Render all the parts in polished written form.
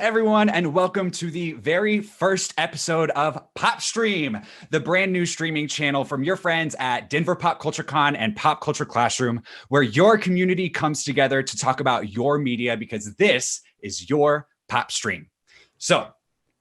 everyone, and welcome to the very first episode of PopStream, the brand new streaming channel from your friends at Denver Pop Culture Con and Pop Culture Classroom, where your community comes together to talk about your media because this is your PopStream. So,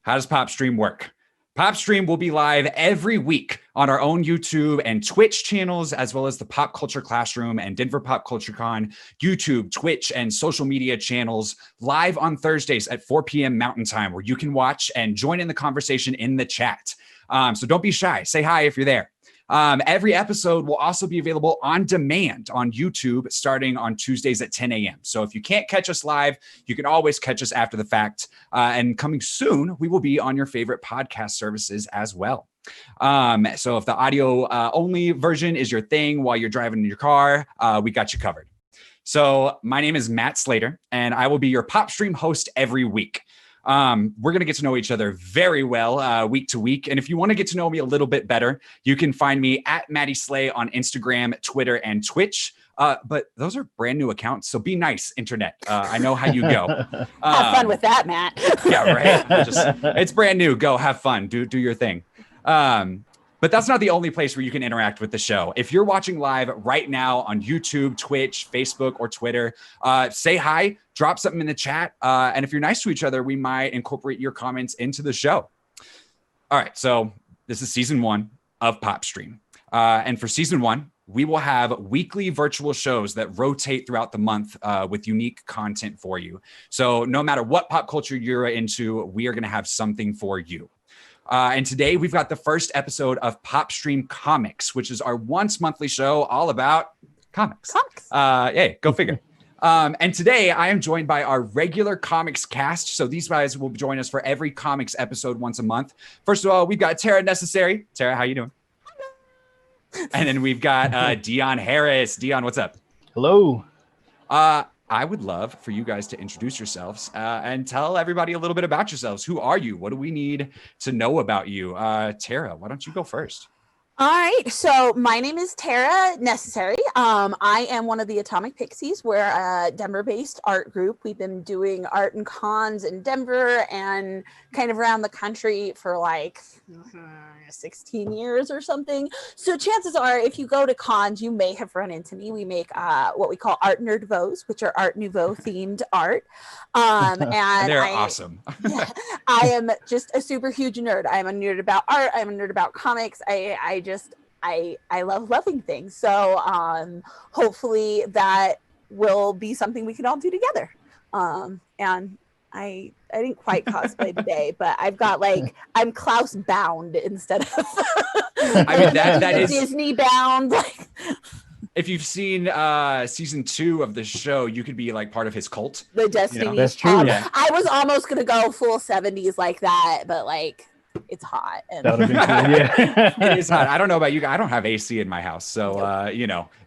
how does PopStream work? PopStream will be live every week on our own YouTube and Twitch channels, as well as the Pop Culture Classroom and Denver Pop Culture Con YouTube, Twitch, and social media channels live on Thursdays at 4 p.m. Mountain Time, where you can watch and join in the conversation in the chat. So don't be shy. Say hi if you're there. Every episode will also be available on demand on YouTube starting on Tuesdays at 10 a.m. So if you can't catch us live, you can always catch us after the fact. And coming soon, we will be on your favorite podcast services as well. So if the audio only version is your thing while you're driving in your car, we got you covered. So my name is Matt Slater, and I will be your PopStream host every week. We're going to get to know each other very well week to week. And if you want to get to know me a little bit better, you can find me at Maddie Slay on Instagram, Twitter, and Twitch. But those are brand new accounts. So be nice, internet. I know how you go. Have fun with that, Matt. Yeah, right. It's brand new. Go have fun. Do your thing. But that's not the only place where you can interact with the show. If you're watching live right now on YouTube, Twitch, Facebook, or Twitter, say hi, drop something in the chat. And if you're nice to each other, we might incorporate your comments into the show. All right, so this is season 1 of PopStream. And for season 1, we will have weekly virtual shows that rotate throughout the month with unique content for you. So no matter what pop culture you're into, we are going to have something for you. And today we've got the first episode of PopStream Comics, which is our once monthly show all about comics. Hey, go figure. And today I am joined by our regular comics cast. So these guys will join us for every comics episode once a month. First of all, we've got Tara Necessary. Tara, how you doing? And then we've got Dion Harris. Dion, what's up? Hello. I would love for you guys to introduce yourselves and tell everybody a little bit about yourselves. Who are you? What do we need to know about you? Tara, why don't you go first? All right, so my name is Tara Necessary. I am one of the Atomic Pixies. We're a Denver-based art group. We've been doing art and cons in Denver and kind of around the country for like 16 years or something. So chances are, if you go to cons, you may have run into me. We make what we call Art Nerdvos, which are Art Nouveau themed art. And they're awesome. I am just a super huge nerd. I'm a nerd about art. I'm a nerd about comics. I love loving things. So hopefully that will be something we can all do together. And I didn't quite cosplay today, but I've got I'm Klaus bound instead of I mean that is Disney bound. If you've seen season 2 of the show, you could be like part of his cult. The Destiny. You know? That's true. Yeah. I was almost gonna go full 70s like that, but it's hot. And That would have been cool. Yeah. It is hot. I don't know about you guys. I don't have AC in my house. So,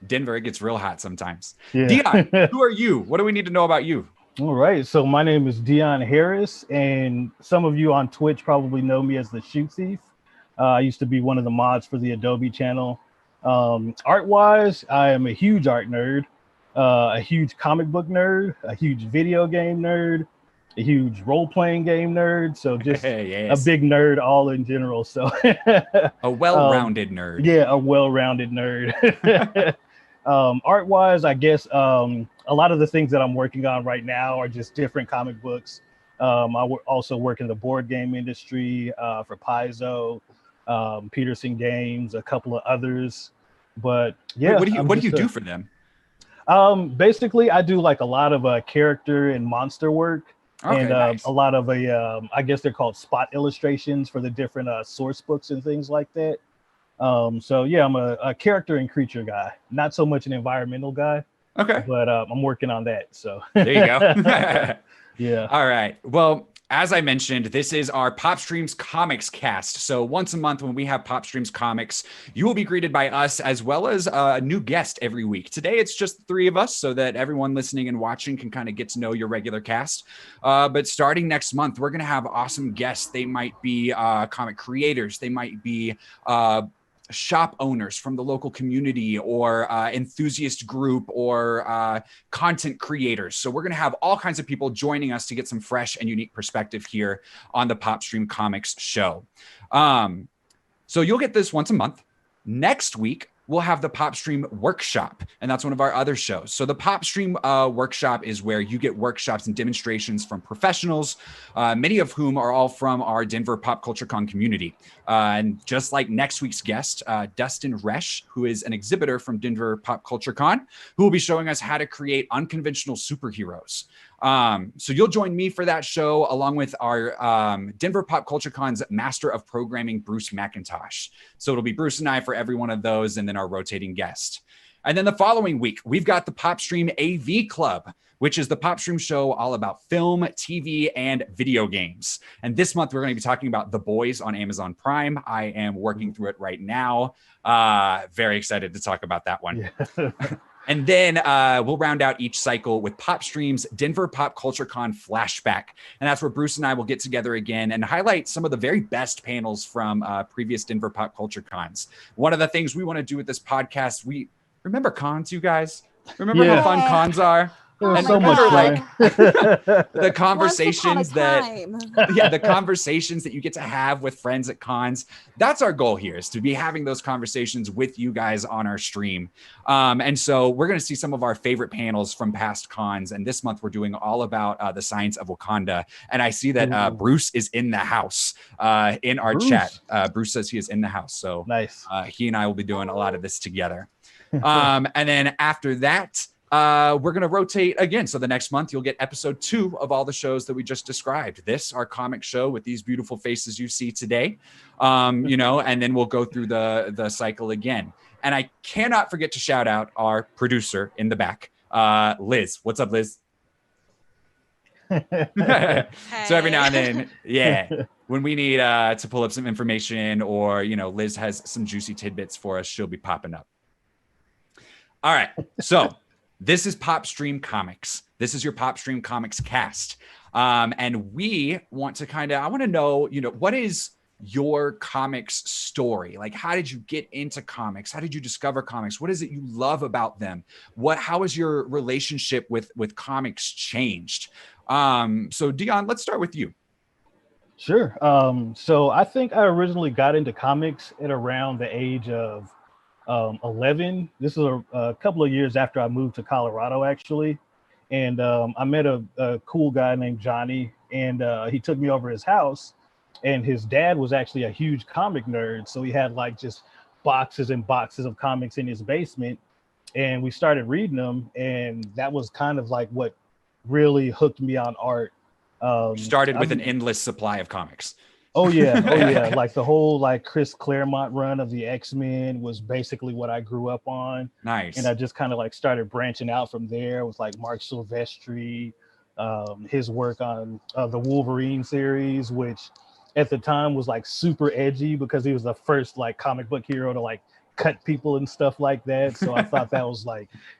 Denver, it gets real hot sometimes. Yeah. Dion, who are you? What do we need to know about you? All right. So my name is Dion Harris, and some of you on Twitch probably know me as the Shoot Thief. I used to be one of the mods for the Adobe channel. Art-wise, I am a huge art nerd, a huge comic book nerd, a huge video game nerd, a huge role-playing game nerd. So just yes. a big nerd all in general. So a well-rounded nerd. Yeah, a well-rounded nerd. Art-wise, I guess a lot of the things that I'm working on right now are just different comic books. Also work in the board game industry for Paizo, Peterson Games, a couple of others. But yeah, what do you do for them? Basically, I do like a lot of character and monster work. Okay, and nice. a lot of I guess they're called spot illustrations for the different source books and things like that. So yeah, I'm a character and creature guy, not so much an environmental guy. Okay. But I'm working on that. So there you go. Yeah. All right. Well, as I mentioned, this is our PopStream's Comics cast. So once a month when we have PopStream's Comics, you will be greeted by us as well as a new guest every week. Today, it's just the 3 of us so that everyone listening and watching can kind of get to know your regular cast. But starting next month, we're going to have awesome guests. They might be comic creators. They might be shop owners from the local community or enthusiast group or content creators. So we're going to have all kinds of people joining us to get some fresh and unique perspective here on the PopStream Comics show. So you'll get this once a month. Next week, we'll have the PopStream Workshop, and that's one of our other shows. So the PopStream Workshop is where you get workshops and demonstrations from professionals, many of whom are all from our Denver Pop Culture Con community. And just like next week's guest, Dustin Resch, who is an exhibitor from Denver Pop Culture Con, who will be showing us how to create unconventional superheroes. So you'll join me for that show, along with our Denver Pop Culture Con's Master of Programming, Bruce McIntosh. So it'll be Bruce and I for every one of those, and then our rotating guest. And then the following week, we've got the PopStream AV Club, which is the PopStream show all about film, TV, and video games. And this month, we're going to be talking about The Boys on Amazon Prime. I am working through it right now. Very excited to talk about that one. Yeah. And then we'll round out each cycle with PopStream's Denver Pop Culture Con Flashback. And that's where Bruce and I will get together again and highlight some of the very best panels from previous Denver Pop Culture Cons. One of the things we want to do with this podcast, we remember cons, you guys? Remember how fun cons are? And so much fun. The conversations the conversations that you get to have with friends at cons. That's our goal here, is to be having those conversations with you guys on our stream. And so we're going to see some of our favorite panels from past cons. And this month we're doing all about the science of Wakanda. And I see that Bruce is in the house in our chat. Bruce says he is in the house. So nice. He and I will be doing a lot of this together. And then after that, we're going to rotate again. So the next month, you'll get episode 2 of all the shows that we just described. This, our comic show with these beautiful faces you see today, and then we'll go through the cycle again. And I cannot forget to shout out our producer in the back, Liz. What's up, Liz? So every now and then, when we need to pull up some information or, Liz has some juicy tidbits for us, she'll be popping up. All right. So this is PopStream Comics. This is your PopStream Comics cast. And we want to I want to know, what is your comics story? Like, how did you get into comics? How did you discover comics? What is it you love about them? How has your relationship with comics changed? So Dion, let's start with you. Sure. So I think I originally got into comics at around the age of 11. This is a couple of years after I moved to Colorado, actually. And I met a cool guy named Johnny, and he took me over his house. And his dad was actually a huge comic nerd. So he had just boxes and boxes of comics in his basement. And we started reading them. And that was kind of what really hooked me on art. Started with an endless supply of comics. Oh yeah. The whole Chris Claremont run of the X-Men was basically what I grew up on. Nice. And I just kind of started branching out from there with Mark Silvestri, his work on the Wolverine series, which at the time was super edgy because he was the first comic book hero to cut people and stuff like that. So I thought that was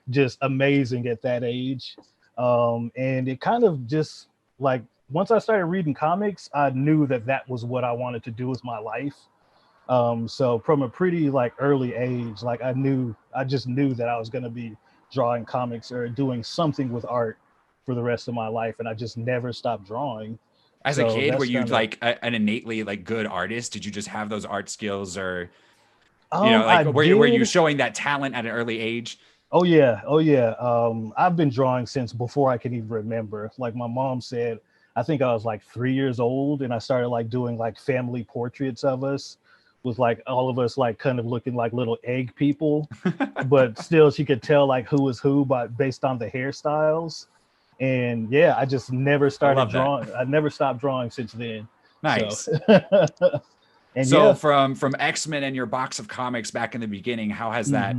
just amazing at that age. And it kind of just once I started reading comics, I knew that was what I wanted to do with my life. So from a pretty early age, I just knew that I was going to be drawing comics or doing something with art for the rest of my life. And I just never stopped drawing. As a kid, were you an innately good artist? Did you just have those art skills, or were you showing that talent at an early age? Oh yeah. I've been drawing since before I could even remember. Like my mom said, I think I was 3 years old, and I started doing family portraits of us with all of us kind of looking like little egg people, but still she could tell who was who based on the hairstyles. And yeah, I just never started drawing. I never stopped drawing since then. Nice. So, and so from X-Men and your box of comics back in the beginning, how has that,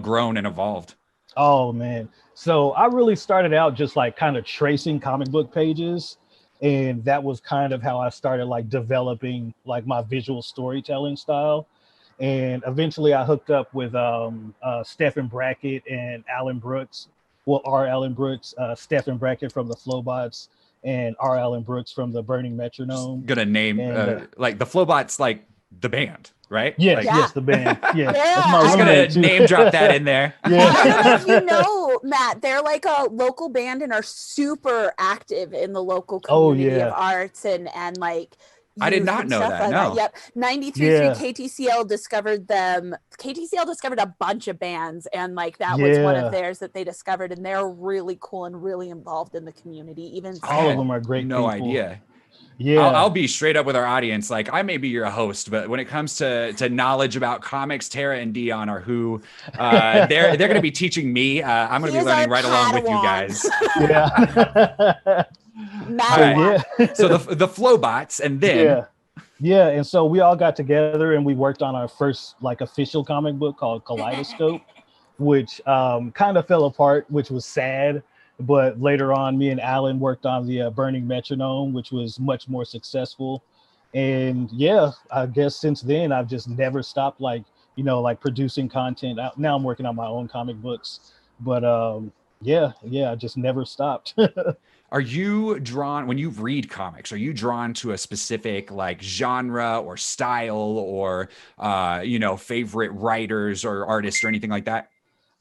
grown and evolved? Oh man. So I really started out just kind of tracing comic book pages. And that was kind of how I started developing my visual storytelling style. And eventually I hooked up with Stephen Brackett and Alan Brooks. Well, R. Alan Brooks, Stephen Brackett from the Flowbots, and R. Alan Brooks from the Burning Metronome. Gonna name the Flowbots, the band. right? Yes, Yeah. yes, the band. Yeah, Yeah, that's my Just gonna roommate too. name drop that in there. I don't know if you know, Matt, they're like a local band and are super active in the local Oh community of yeah, arts and like I did youth not and know stuff that. like that. No. Yep. 93.3 yeah, KTCL discovered them. KTCL discovered a bunch of bands and like that was one of yeah. theirs that they discovered, and they're really cool and really involved in the community even I All of had still. them are great no people. idea. Yeah, I'll be straight up with our audience. Like, I may be your host, but when it comes to knowledge about comics, Tara and Dion are who they're going to be teaching me. I'm going He to be is learning our right along with you Padawan. guys. yeah. Matt So All right. yeah, So the Flowbots, and then yeah, yeah. And so we all got together and we worked on our first like official comic book called Kaleidoscope, which kind of fell apart, which was sad. But later on, me and Alan worked on the Burning Metronome, which was much more successful. And yeah, I guess since then I've just never stopped, like like producing content. Now I'm working on my own comic books, but yeah, I just never stopped. are you drawn when you read comics? Are you drawn to a specific like genre or style or favorite writers or artists or anything like that?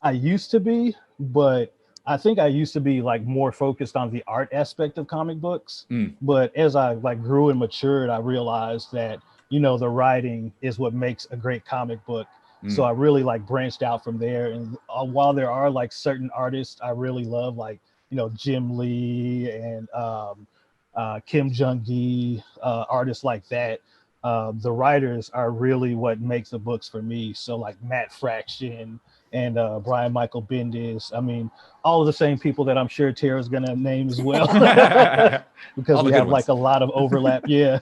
I used to be, but I think I used to be like more focused on the art aspect of comic books. Mm, But as I like grew and matured, I realized that, the writing is what makes a great comic book. So mm. I really like branched out from there. And while there are like certain artists I really love, like, Jim Lee and Kim Jung-gi, artists like that, the writers are really what makes the books for me. So like Matt Fraction and Brian Michael Bendis. I mean, all of the same people that I'm sure Tara's gonna name as well, because All the we good have ones. like a lot of overlap. Yeah,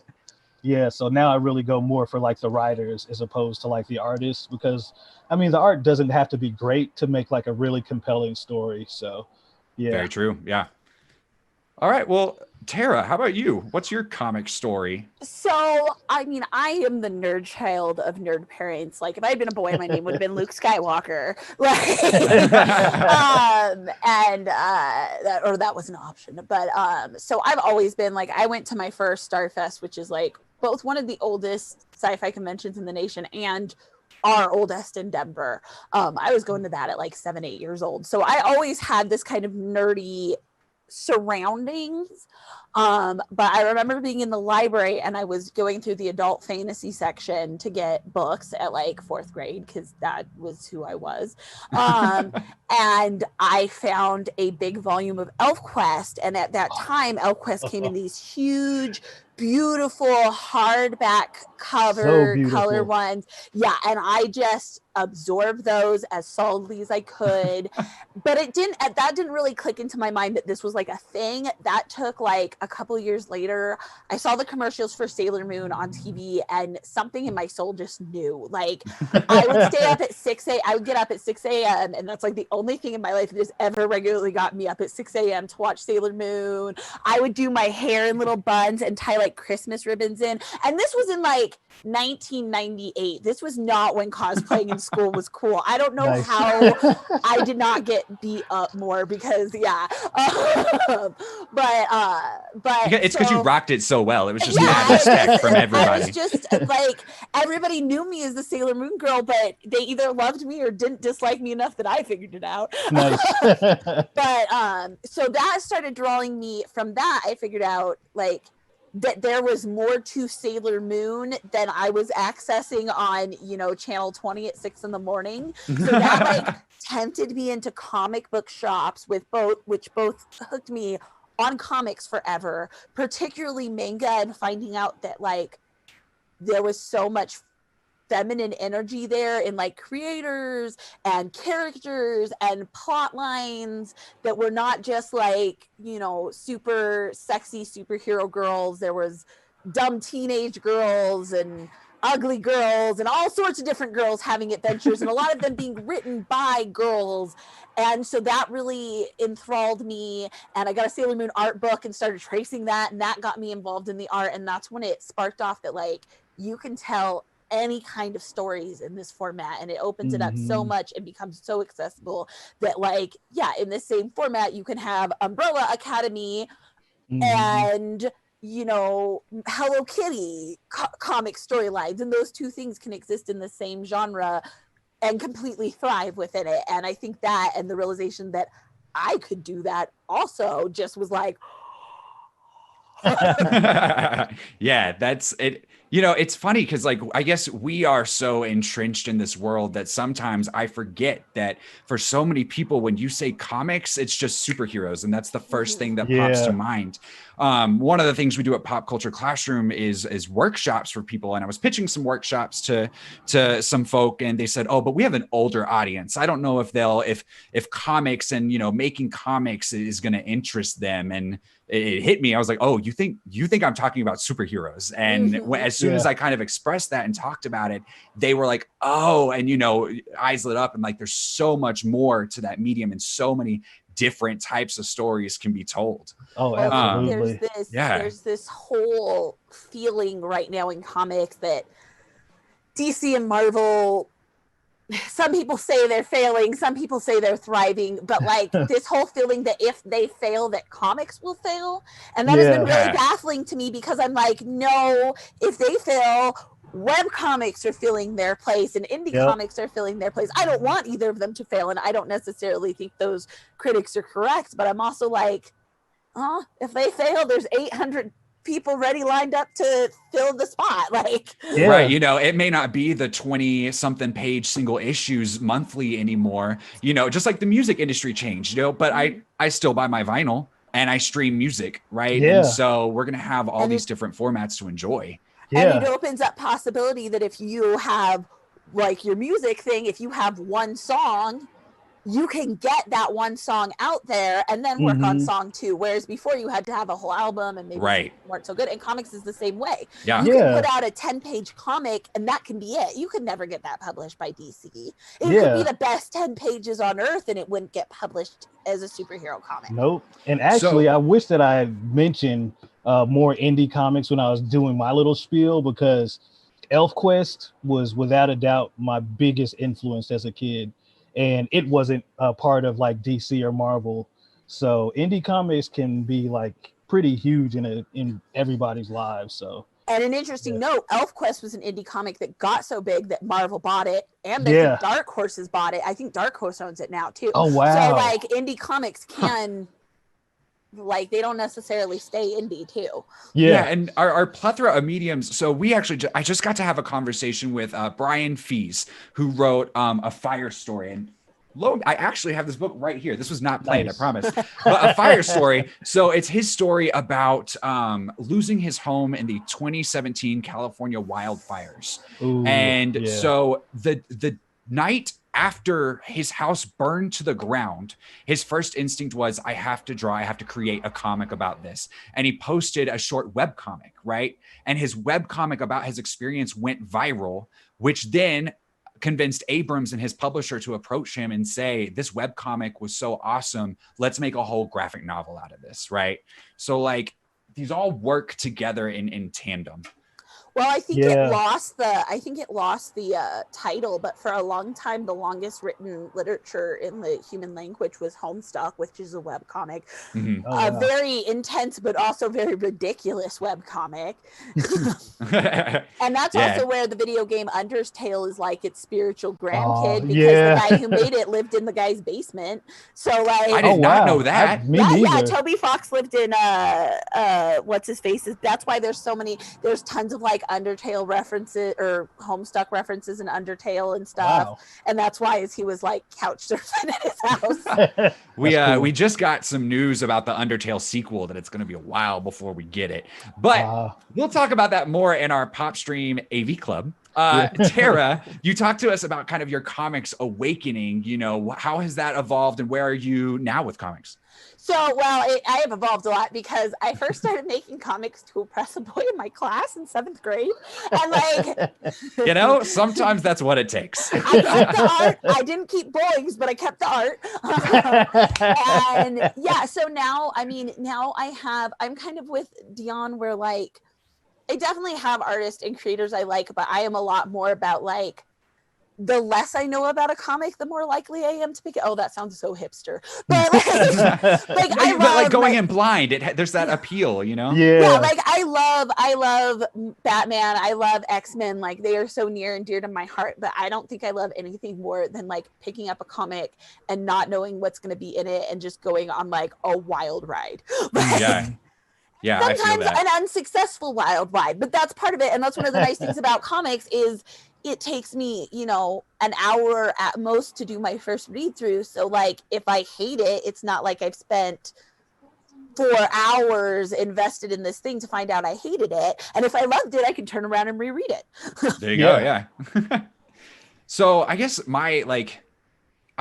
yeah. So now I really go more for like the writers as opposed to like the artists, because I mean the art doesn't have to be great to make like a really compelling story. So yeah. Very true. Yeah. All right. Well, Tara, how about you? What's your comic story? So, I mean, I am the nerd child of nerd parents. Like, if I had been a boy, my name would have been Luke Skywalker. Like, that was an option. But so I've always been like, I went to my first Starfest, which is like both one of the oldest sci-fi conventions in the nation and our oldest in Denver. I was going to that at like 7, 8 years old. So I always had this kind of nerdy surroundings. But I remember being in the library and I was going through the adult fantasy section to get books at like 4th grade because that was who I was. And I found a big volume of ElfQuest. And at that time, ElfQuest came in these huge, beautiful hardback cover So color beautiful. ones. Yeah, and I just absorbed those as solidly as I could. But that didn't really click into my mind that this was like a thing. That took like a couple years later. I saw the commercials for Sailor Moon on TV and something in my soul just knew. Like I would stay up at 6 a.m. I would get up at 6 a.m. and that's like the only thing in my life that has ever regularly got me up at 6 a.m. to watch Sailor Moon. I would do my hair in little buns and tie like Christmas ribbons in. And this was in like 1998. This was not when cosplaying in school was cool. I don't know Nice. how I did not get beat up more because but It's because you so- rocked it so well. It was just Yeah, mad respect from I everybody. was just like everybody knew me as the Sailor Moon girl, but they either loved me or didn't dislike me enough that I figured it out. Nice. But so that started drawing me. From that I figured out like that there was more to Sailor Moon than I was accessing on channel 20 at 6 in the morning. So that like tempted me into comic book shops which both hooked me on comics forever, particularly manga, and finding out that like there was so much feminine energy there in like creators and characters and plot lines that were not just like super sexy superhero girls. There was dumb teenage girls and ugly girls and all sorts of different girls having adventures, and a lot of them being written by girls. And so that really enthralled me, and I got a Sailor Moon art book and started tracing that, and that got me involved in the art. And that's when it sparked off that like you can tell any kind of stories in this format, and it opens it up so much and becomes so accessible that like in this same format you can have Umbrella Academy and you know, Hello Kitty comic storylines, and those two things can exist in the same genre and completely thrive within it. And I think that, and the realization that I could do that also, just was like, yeah, that's it. You know, it's funny because, like, I guess we are so entrenched in this world that sometimes I forget that for so many people, when you say comics, it's just superheroes, and that's the first thing that pops to mind. One of the things we do at Pop Culture Classroom is workshops for people, and I was pitching some workshops to some folk, and they said, "Oh, but we have an older audience. I don't know if they'll if comics and, you know, making comics is going to interest them." And it hit me. I was like, "Oh, you think I'm talking about superheroes?" And as soon as I kind of expressed that and talked about it, they were like, "Oh," and, you know, eyes lit up, and like, there's so much more to that medium, and so many different types of stories can be told. Oh, absolutely. There's this whole feeling right now in comics that DC and Marvel, some people say they're failing, some people say they're thriving, but like this whole feeling that if they fail, that comics will fail. And that has been really baffling to me, because I'm like, no, if they fail, web comics are filling their place and indie comics are filling their place. I don't want either of them to fail, and I don't necessarily think those critics are correct, but I'm also like, if they fail, there's 800 people ready lined up to fill the spot. Like, right, you know, it may not be the 20 something page single issues monthly anymore, you know, just like the music industry changed, you know, but I still buy my vinyl and I stream music, right? And so we're gonna have all these different formats to enjoy. And it opens up possibility that if you have like your music thing, if you have one song, you can get that one song out there and then work on song 2. Whereas before you had to have a whole album and maybe weren't so good. And comics is the same way. You can put out a 10-page comic and that can be it. You could never get that published by DC. It could be the best 10 pages on earth and it wouldn't get published as a superhero comic. Nope. And actually, I wish that I had mentioned more indie comics when I was doing my little spiel, because ElfQuest was without a doubt my biggest influence as a kid. And it wasn't a part of like DC or Marvel. So indie comics can be like pretty huge in everybody's lives. So, and an interesting note, ElfQuest was an indie comic that got so big that Marvel bought it, and I think Dark Horses bought it. I think Dark Horse owns it now too. Oh wow. So like indie comics can like, they don't necessarily stay indie too. Yeah, and our plethora of mediums. So we actually, I just got to have a conversation with Brian Fees, who wrote A Fire Story. And I actually have this book right here. This was not planned, I promise. But A Fire Story. So it's his story about losing his home in the 2017 California wildfires. Ooh, and so the night after his house burned to the ground, his first instinct was, I have to draw, I have to create a comic about this. And he posted a short web comic, right? And his web comic about his experience went viral, which then convinced Abrams and his publisher to approach him and say, this web comic was so awesome, let's make a whole graphic novel out of this, right? So like, these all work together in tandem. Well, I think it lost the title, but for a long time, the longest written literature in the human language was Homestuck, which is a webcomic. A very intense, but also very ridiculous webcomic. And that's also where the video game Undertale is like its spiritual grandkid, because the guy who made it lived in the guy's basement. So like, I did not know that. Yeah, Toby Fox lived in what's his face? That's why there's tons of like Undertale references or Homestuck references in Undertale and stuff, and that's why he was like couch surfing at his house. We just got some news about the Undertale sequel that it's going to be a while before we get it, but we'll talk about that more in our PopStream AV Club. Tara, you talked to us about kind of your comics awakening. You know, how has that evolved, and where are you now with comics? So, I have evolved a lot, because I first started making comics to impress a boy in my class in 7th grade. And like, you know, sometimes that's what it takes. I kept the art. I didn't keep boys, but I kept the art. And yeah, so now, I'm kind of with Dion, where like, I definitely have artists and creators I like, but I am a lot more about like the less I know about a comic, the more likely I am to pick it. Oh, that sounds so hipster. But like, like No, I but like love going like, in blind, there's that appeal, you know? yeah, Yeah. like I love Batman. I love X-Men. Like they are so near and dear to my heart. But I don't think I love anything more than like picking up a comic and not knowing what's going to be in it and just going on like a wild ride. Like, Yeah. Yeah, I feel sometimes that. an unsuccessful wild ride, but that's part of it. And that's one of the nice things about comics is it takes me, you know, an hour at most to do my first read through. So like if I hate it, it's not like I've spent 4 hours invested in this thing to find out I hated it. And if I loved it, I can turn around and reread it. There you go. Yeah. So I guess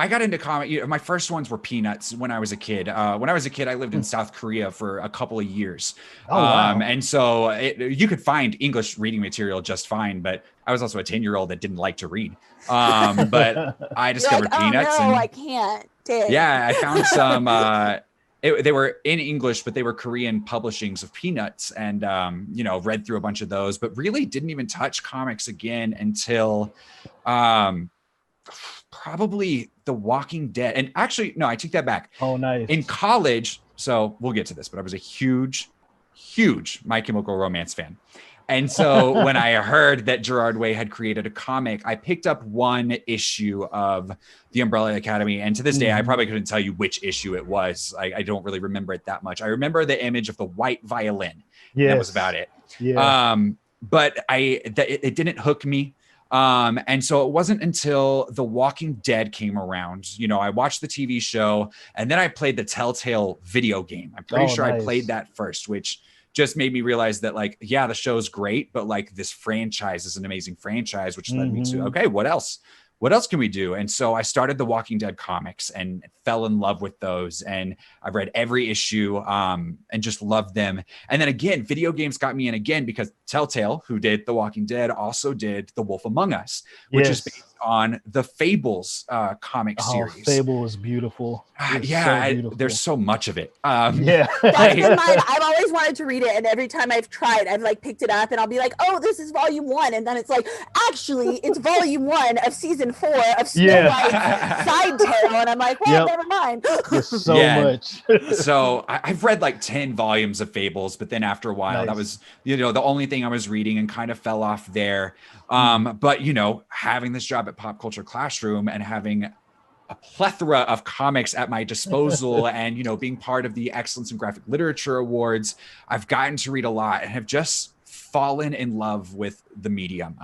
I got into comic. My first ones were Peanuts when I was a kid. When I was a kid, I lived in South Korea for a couple of years. Oh, wow. And so you could find English reading material just fine, but I was also a 10-year-old that didn't like to read. But I discovered like, Peanuts. Oh no, and I can't. Dang. yeah, I found some. They were in English, but they were Korean publishings of Peanuts, and you know, read through a bunch of those, but really didn't even touch comics again until probably The Walking Dead. And actually, no, I take that back. Oh, nice. In college, so we'll get to this, but I was a huge My Chemical Romance fan. And so when I heard that Gerard Way had created a comic, I picked up one issue of The Umbrella Academy. And to this day, I probably couldn't tell you which issue it was. I don't really remember it that much. I remember the image of the white violin. Yes. That was about it. Yeah. But it didn't hook me. And so it wasn't until The Walking Dead came around, you know, I watched the TV show and then I played the Telltale video game. I'm pretty sure nice. I played that first, which just made me realize that like, yeah, the show's great, but like this franchise is an amazing franchise, which led me to, okay, what else? What else can we do? And so I started the Walking Dead comics and fell in love with those. And I've read every issue and just loved them. And then again, video games got me in again because Telltale, who did The Walking Dead, also did The Wolf Among Us, which is based on the Fables comic series. Fable is beautiful. Yeah, beautiful. There's so much of it. Yeah. That's been mine. I've always wanted to read it, and every time I've tried, I've like picked it up and I'll be like, oh, this is volume 1, and then it's like, actually it's volume 1 of season 4 of Snow White's Side Tale, and I'm like, well, never mind. There's so much. So I've read like 10 volumes of Fables, but then after a while, that was, you know, the only thing I was reading and kind of fell off there. But, you know, having this job at Pop Culture Classroom and having a plethora of comics at my disposal and, you know, being part of the Excellence in Graphic Literature Awards, I've gotten to read a lot and have just fallen in love with the medium.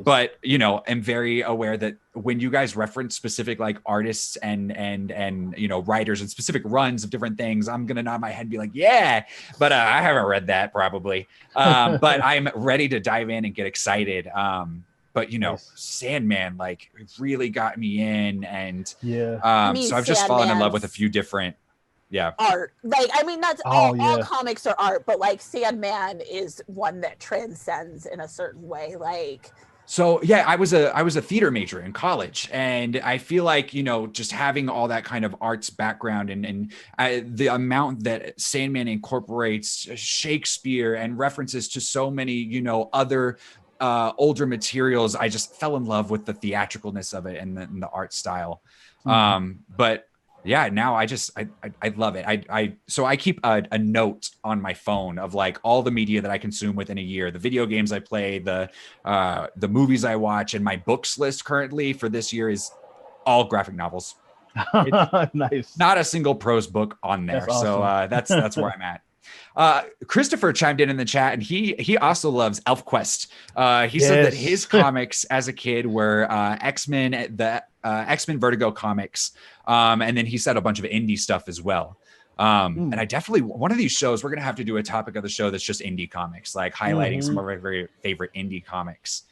But, you know, I'm very aware that when you guys reference specific like artists and you know, writers and specific runs of different things, I'm going to nod my head and be like, yeah, but I haven't read that probably. But I'm ready to dive in and get excited. But, you know, Sandman, like, really got me in. And so I've just fallen in love with a few different, art. Like, I mean, that's all comics are art, but like Sandman is one that transcends in a certain way. Like, so yeah, I was a theater major in college, and I feel like, you know, just having all that kind of arts background and the amount that Sandman incorporates Shakespeare and references to so many, you know, other older materials, I just fell in love with the theatricalness of it and the art style. But yeah, now I love it. So I keep a note on my phone of like all the media that I consume within a year, the video games I play, the movies I watch, and my books list currently for this year is all graphic novels. Nice. Not a single prose book on there. That's awesome. So that's where I'm at. Christopher chimed in the chat, and he also loves ElfQuest. He said that his comics as a kid were X-Men, the X-Men Vertigo comics, and then he said a bunch of indie stuff as well. And I definitely, one of these shows, we're gonna have to do a topic of the show that's just indie comics, like highlighting some of our very favorite indie comics.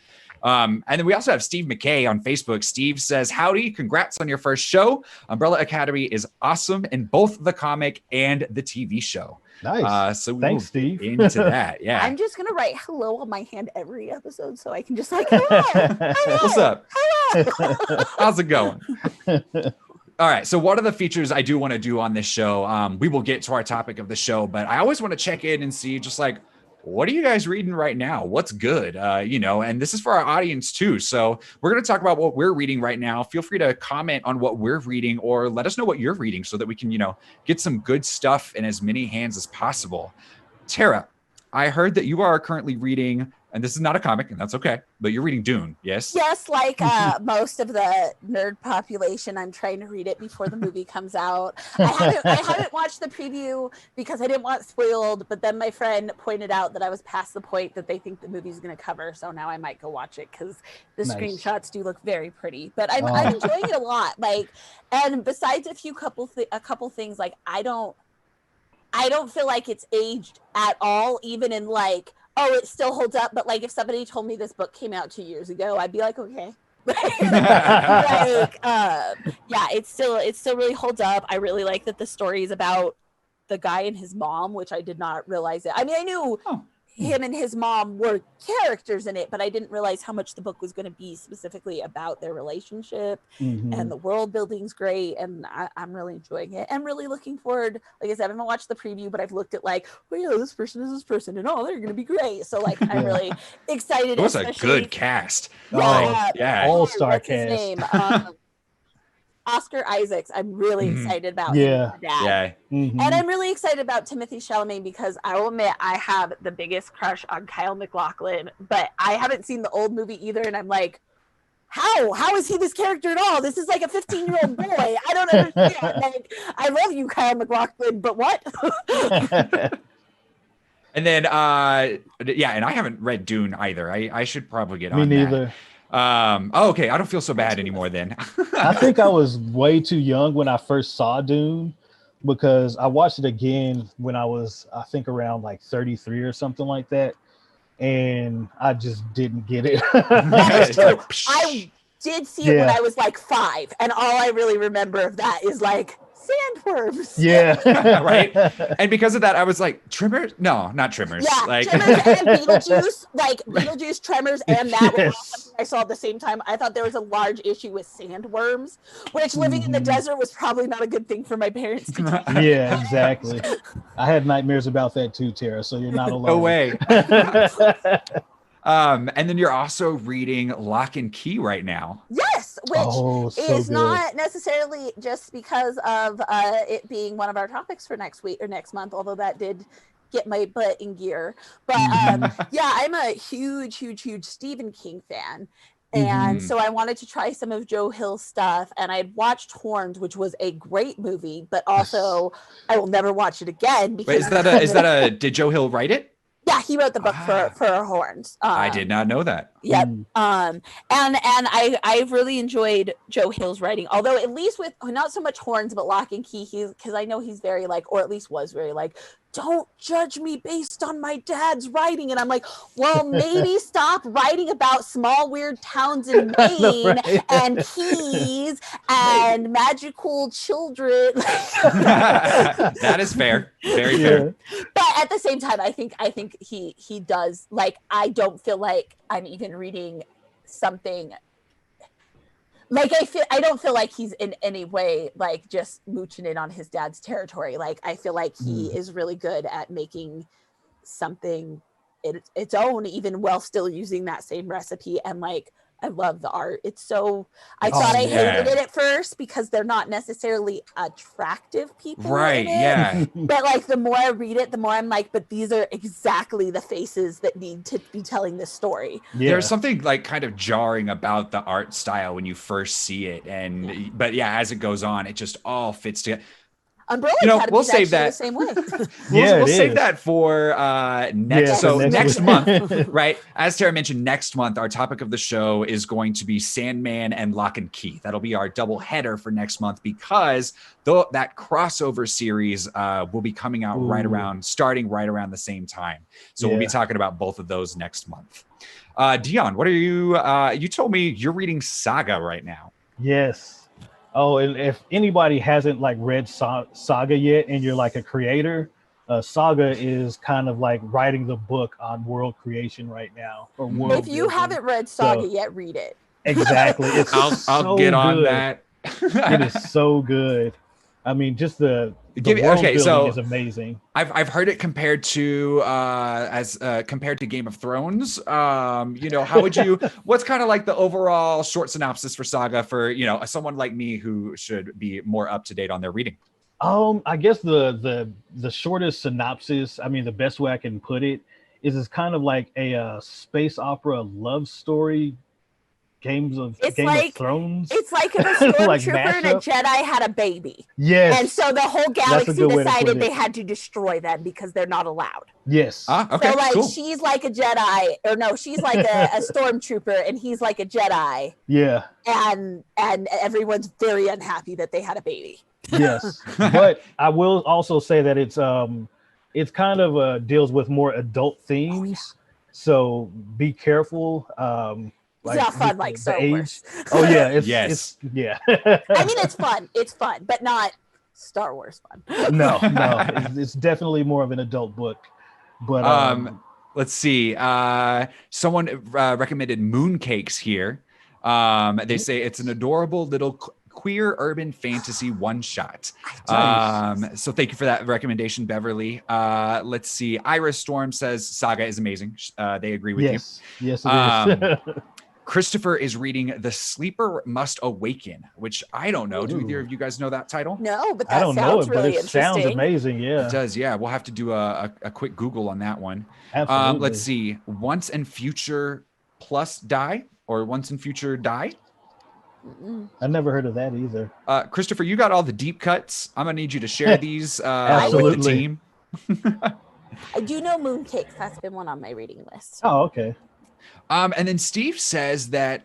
And then we also have Steve McKay on Facebook. Steve says, howdy, congrats on your first show. Umbrella Academy is awesome in both the comic and the TV show. Nice. So thanks, Steve. Into that. Yeah. I'm just gonna write hello on my hand every episode so I can just like, hello. What's up? Hello. How's it going? All right. So one of the features I do want to do on this show, we will get to our topic of the show, but I always want to check in and see just like, what are you guys reading right now? What's good? And this is for our audience too. So we're going to talk about what we're reading right now. Feel free to comment on what we're reading or let us know what you're reading so that we can, get some good stuff in as many hands as possible. Tara, I heard that you are currently reading, and this is not a comic, and that's okay, but you're reading Dune, yes? Yes, like most of the nerd population, I'm trying to read it before the movie comes out. I haven't watched the preview because I didn't want it spoiled, but then my friend pointed out that I was past the point that they think the movie's going to cover, so now I might go watch it because the screenshots do look very pretty. But I'm enjoying it a lot. Like, and besides a couple things, like I don't feel like it's aged at all, even in like, oh, it still holds up. But like, if somebody told me this book came out 2 years ago, I'd be like, okay. It still really holds up. I really like that the story is about the guy and his mom, which I did not realize it. I mean, I knew him and his mom were characters in it, but I didn't realize how much the book was going to be specifically about their relationship. And the world building's great, and I'm really enjoying it. I'm really looking forward. Like I said, I haven't watched the preview, but I've looked at like, oh yeah, this person is this person, and they're going to be great. So like, I'm really excited. It was a good cast. All-star cast. His name? Oscar Isaacs, I'm really excited about. And I'm really excited about Timothée Chalamet because I will admit I have the biggest crush on Kyle MacLachlan, but I haven't seen the old movie either, and I'm like, how is he this character at all? This is like a 15-year-old boy. I don't understand. Like, I love you, Kyle MacLachlan, but what? And then, and I haven't read Dune either. I should probably get on that. Me neither. Okay. I don't feel so bad anymore then. I think I was way too young when I first saw Dune because I watched it again when I was, I think, around like 33 or something like that. And I just didn't get it. I did see it when I was like 5. And all I really remember of that is like, sandworms. Yeah. Right. And because of that, I was like, Tremors? No, not Tremors. Yeah, like Tremors and Beetlejuice, like Beetlejuice, Tremors, and that was something I saw at the same time. I thought there was a large issue with sandworms, which living in the desert was probably not a good thing for my parents to do. Yeah, exactly. I had nightmares about that too, Tara, so you're not alone. No way. And then you're also reading Lock and Key right now. Yes, which is good. Not necessarily just because of it being one of our topics for next week or next month, although that did get my butt in gear. But I'm a huge Stephen King fan. And so I wanted to try some of Joe Hill's stuff, and I watched Horns, which was a great movie, but also I will never watch it again. Because Wait, is that a did Joe Hill write it? Yeah, he wrote the book for Horns. I did not know that. Yep. And I've really enjoyed Joe Hill's writing, although at least with not so much Horns, but Lock and Key, because I know he's very like, or at least was very like, don't judge me based on my dad's writing. And I'm like, well, maybe stop writing about small, weird towns in Maine and keys and magical children. That is fair. Very fair. But at the same time, I think he does, like, I don't feel like I'm even reading something like I don't feel like he's in any way like just mooching in on his dad's territory. Like, I feel like he is really good at making something its own, even while still using that same recipe. And like, I love the art. It's so, I thought I hated it at first because they're not necessarily attractive people. Right. Yeah. But like, the more I read it, the more I'm like, but these are exactly the faces that need to be telling this story. Yeah. There's something like kind of jarring about the art style when you first see it. But as it goes on, it just all fits together. Umbrella Academy we'll save that the same way. we'll save that for next month, right? As Tara mentioned, next month our topic of the show is going to be Sandman and Lock and Key. That'll be our double header for next month because that crossover series will be coming out starting right around the same time. So we'll be talking about both of those next month. Dion, what are you? You told me you're reading Saga right now. Yes. Oh, and if anybody hasn't like read Saga yet, and you're like a creator, Saga is kind of like writing the book on world creation right now. Or world if you haven't read Saga yet, read it. Exactly. It's I'll get on that. It is so good. I mean, just the Give me, world okay, building so is amazing. I've heard it compared to as compared to Game of Thrones. You know, how would you? What's kind of like the overall short synopsis for Saga for, you know, someone like me who should be more up to date on their reading? I guess the shortest synopsis, I mean, the best way I can put it is it's kind of like a space opera love story, It's Game of like Thrones, it's like if a like stormtrooper and a mashup. Jedi had a baby. And Yes, so the whole that's a galaxy good way to put decided they it. had to destroy them because they're not allowed. Yes, Okay, So like cool. she's like a Jedi, or no, she's like a stormtrooper and he's like a Jedi, yeah, and everyone's very unhappy that they had a baby. yes. But I will also say that it's kind of deals with more adult themes, so be careful. It's not fun like the Star age. Wars. Oh yeah, Yes. it's yeah. I mean, it's fun, but not Star Wars fun. No, it's definitely more of an adult book. But Let's see. Someone recommended Mooncakes here. They say it's an adorable little queer urban fantasy one shot. Nice. So thank you for that recommendation, Beverly. Let's see. Iris Storm says Saga is amazing. They agree with you. Yes, it is. Christopher is reading The Sleeper Must Awaken, which I don't know. Do either of you guys know that title? No, but I that don't know sounds it, but really it interesting. sounds amazing. Yeah, It does, yeah. We'll have to do a quick Google on that one. absolutely. Let's see. Once and Future plus Die, or Once and Future Die. I never heard of that either. Christopher, you got all the deep cuts. I'm gonna need you to share these with the Absolutely. team. I do know Mooncakes. That's been one on my reading list. Oh, okay. And then Steve says that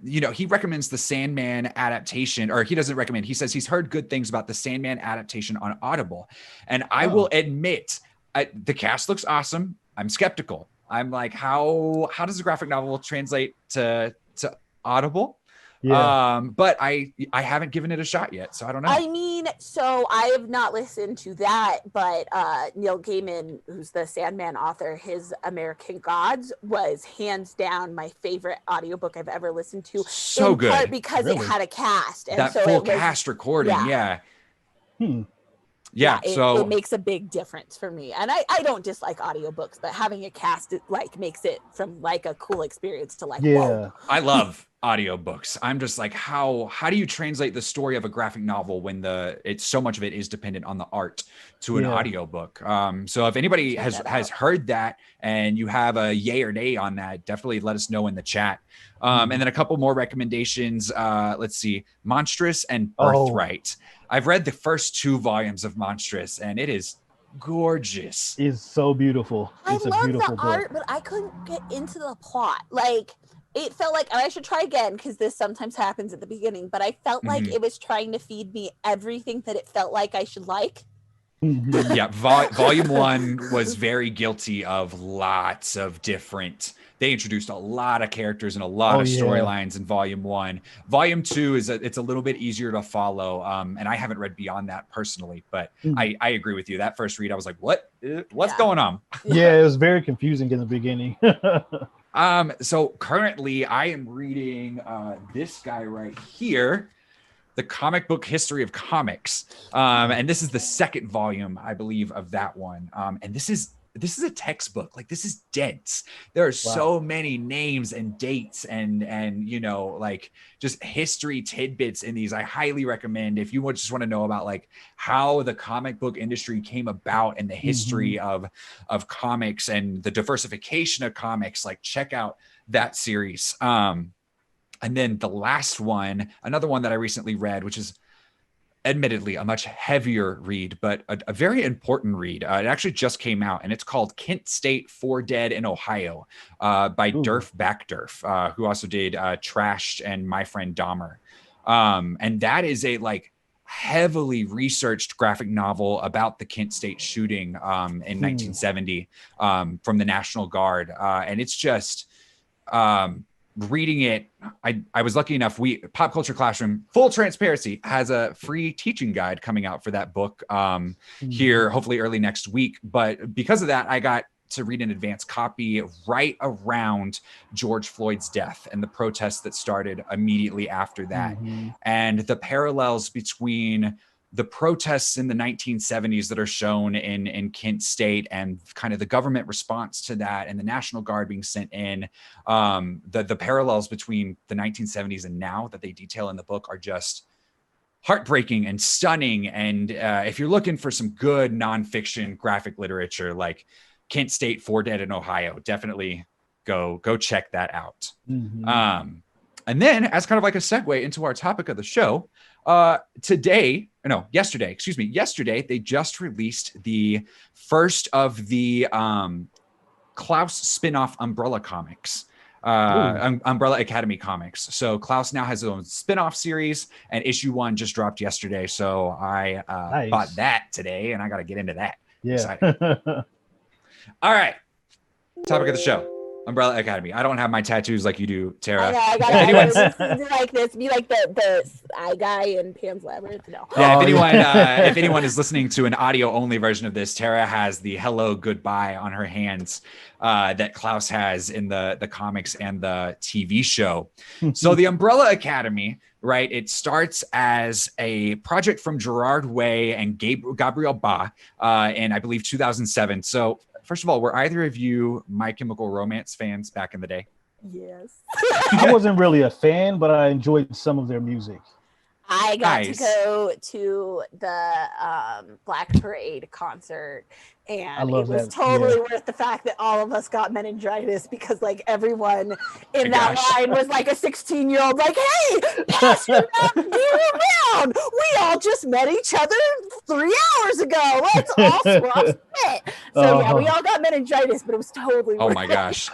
you know, he recommends the Sandman adaptation, or he doesn't recommend. He says he's heard good things about the Sandman adaptation on Audible, and I will admit, the cast looks awesome. I'm skeptical. I'm like, how does a graphic novel translate to Audible? Yeah. But I haven't given it a shot yet, so I don't know. I mean, so I have not listened to that, but Neil Gaiman, who's the Sandman author, his American Gods was hands down my favorite audiobook I've ever listened to. So in good. part because Really? it had a cast. And That so full it was, cast recording, yeah. it, So it makes a big difference for me. And I don't dislike audiobooks, but having a cast, it like makes it from like a cool experience to like, Yeah. whoa. I love audiobooks. I'm just like, how do you translate the story of a graphic novel when it's so much of it is dependent on the art to an audiobook? So if anybody has heard that and you have a yay or nay on that, definitely let us know in the chat. And then a couple more recommendations. Let's see, Monstrous and Birthright. I've read the first 2 volumes of Monstrous and it is gorgeous. It's so beautiful. It's I a love beautiful the book. art, but I couldn't get into the plot. Like, it felt like, and I should try again because this sometimes happens at the beginning, but I felt like it was trying to feed me everything that it felt like I should like. Yeah, volume 1 was very guilty of lots of different. They introduced a lot of characters and a lot of storylines in volume 1. Volume 2 it's a little bit easier to follow, and I haven't read beyond that personally, but I agree with you. That first read, I was like, what's going on? Yeah, it was very confusing in the beginning. So currently I am reading this guy right here, The Comic Book History of Comics. And this is the 2nd volume, I believe, of that one. And this is a textbook. Like, this is dense. There are so many names and dates and you know, like just history tidbits in these. I highly recommend if you just want to know about like how the comic book industry came about and the history of comics and the diversification of comics, like check out that series. And then the last one, another one that I recently read, which is admittedly a much heavier read, but a very important read. It actually just came out, and it's called Kent State, 4 Dead in Ohio by Durf Backdurf, who also did Trashed and My Friend Dahmer. And that is a like heavily researched graphic novel about the Kent State shooting in 1970 from the National Guard. And it's just... reading it, I was lucky enough. Pop Culture Classroom, full transparency, has a free teaching guide coming out for that book here, hopefully early next week. But because of that, I got to read an advance copy right around George Floyd's death and the protests that started immediately after that. And the parallels between the protests in the 1970s that are shown in Kent State and kind of the government response to that and the National Guard being sent in, the parallels between the 1970s and now that they detail in the book are just heartbreaking and stunning. And if you're looking for some good nonfiction graphic literature like Kent State, 4 Dead in Ohio, definitely go check that out. And then as kind of like a segue into our topic of the show, yesterday, they just released the first of the Klaus spinoff Umbrella comics, Umbrella Academy comics. So Klaus now has his own spinoff series, and issue 1 just dropped yesterday. So I bought that today, and I got to get into that. Yeah. All right. Topic of the show. Umbrella Academy. I don't have my tattoos like you do, Tara. I got like this. Be like the eye guy in Pan's Labyrinth. No. Yeah. If anyone is listening to an audio only version of this, Tara has the hello goodbye on her hands that Klaus has in the comics and the TV show. So the Umbrella Academy, right? It starts as a project from Gerard Way and Gabriel Ba in, I believe, 2007. So first of all, were either of you My Chemical Romance fans back in the day? Yes. I wasn't really a fan, but I enjoyed some of their music. I got to go to the Black Parade concert, and it was totally worth the fact that all of us got meningitis because like everyone in that line was like a 16-year-old, like, hey, pass your around. We all just met each other 3 hours ago. Let's all swap spit. So yeah, we all got meningitis, but it was totally worth my gosh.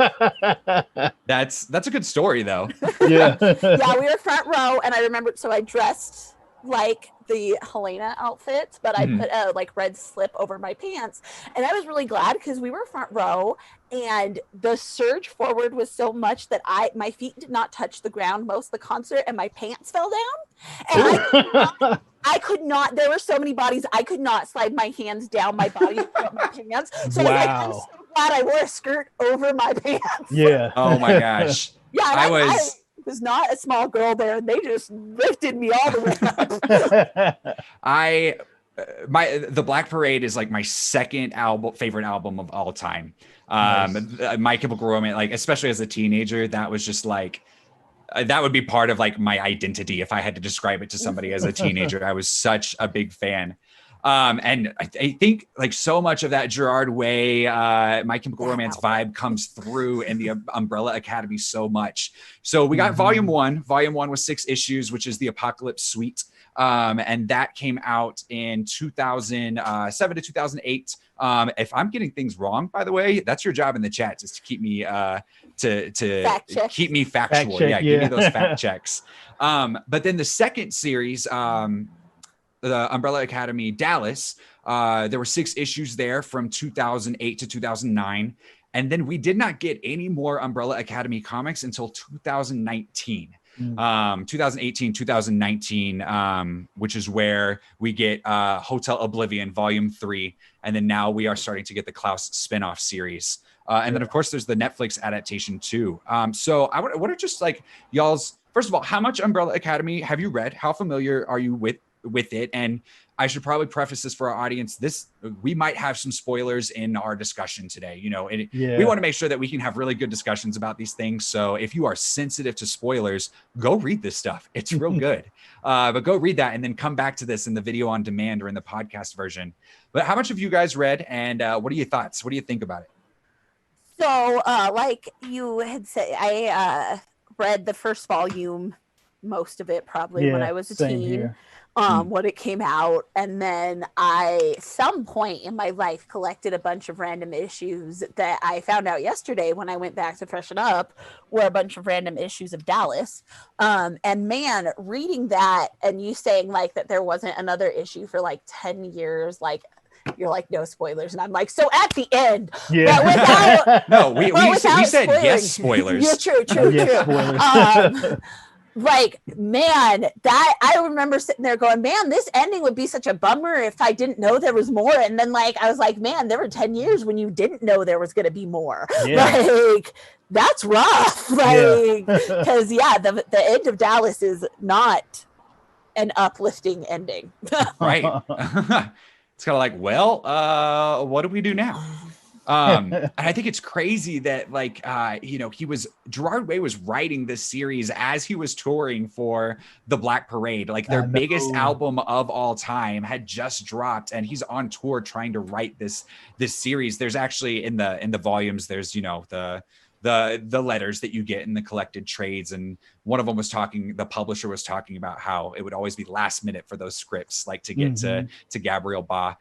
That's a good story though. Yeah. Yeah, we were front row, and I remember, so I dressed like the Helena outfits, but I put a like red slip over my pants, and I was really glad because we were front row, and the surge forward was so much that my feet did not touch the ground most of the concert, and my pants fell down, and I could not, there were so many bodies, I could not slide my hands down my body without my pants. So I was like, I'm so glad I wore a skirt over my pants. Yeah. Oh my gosh. Yeah, I was not a small girl there, and they just lifted me all the way up. The Black Parade is like my second favorite album of all time. Nice. My Chemical Romance, like especially as a teenager, that was just like that would be part of like my identity if I had to describe it to somebody as a teenager. I was such a big fan. And I think like so much of that Gerard Way, My Chemical Romance vibe comes through in the Umbrella Academy so much. So we got volume 1. Volume 1 was 6 issues, which is the Apocalypse Suite. And that came out in 2007 to 2008. If I'm getting things wrong, by the way, that's your job in the chat, is to keep me to keep me factual. Give me those fact checks. But then the second series, the Umbrella Academy Dallas, there were 6 issues there from 2008 to 2009. And then we did not get any more Umbrella Academy comics until 2019. 2018, 2019, which is where we get Hotel Oblivion Volume 3. And then now we are starting to get the Klaus spinoff series. And then, of course, there's the Netflix adaptation, too. So I want to just like y'all's, first of all, how much Umbrella Academy have you read? How familiar are you with it? And I should probably preface this for our audience. We might have some spoilers in our discussion today. You know, we want to make sure that we can have really good discussions about these things. So if you are sensitive to spoilers, go read this stuff. It's real good. But go read that and then come back to this in the video on demand or in the podcast version. But how much have you guys read, and what are your thoughts? What do you think about it? So like you had said, I read the first volume, most of it probably when I was a teen. Here. When it came out, and then I some point in my life collected a bunch of random issues that I found out yesterday when I went back to freshen up were a bunch of random issues of Dallas. And man, reading that and you saying like that there wasn't another issue for like 10 years, like you're like, no spoilers, and I'm like, so at the end, we said yes spoilers. Yeah, true. Yes, spoilers. Like, man, that I remember sitting there going, man, this ending would be such a bummer if I didn't know there was more. And then like I was like, man, there were 10 years when you didn't know there was going to be more. Like, that's rough. Like, because the end of Dallas is not an uplifting ending. Right. It's kind of like, well, what do we do now? And I think it's crazy that like, Gerard Way was writing this series as he was touring for the Black Parade, like their biggest album of all time had just dropped, and he's on tour trying to write this series. There's actually in the volumes, there's, the letters that you get in the collected trades. And one of them was the publisher was talking about how it would always be last minute for those scripts, like to get to Gabriel Ba.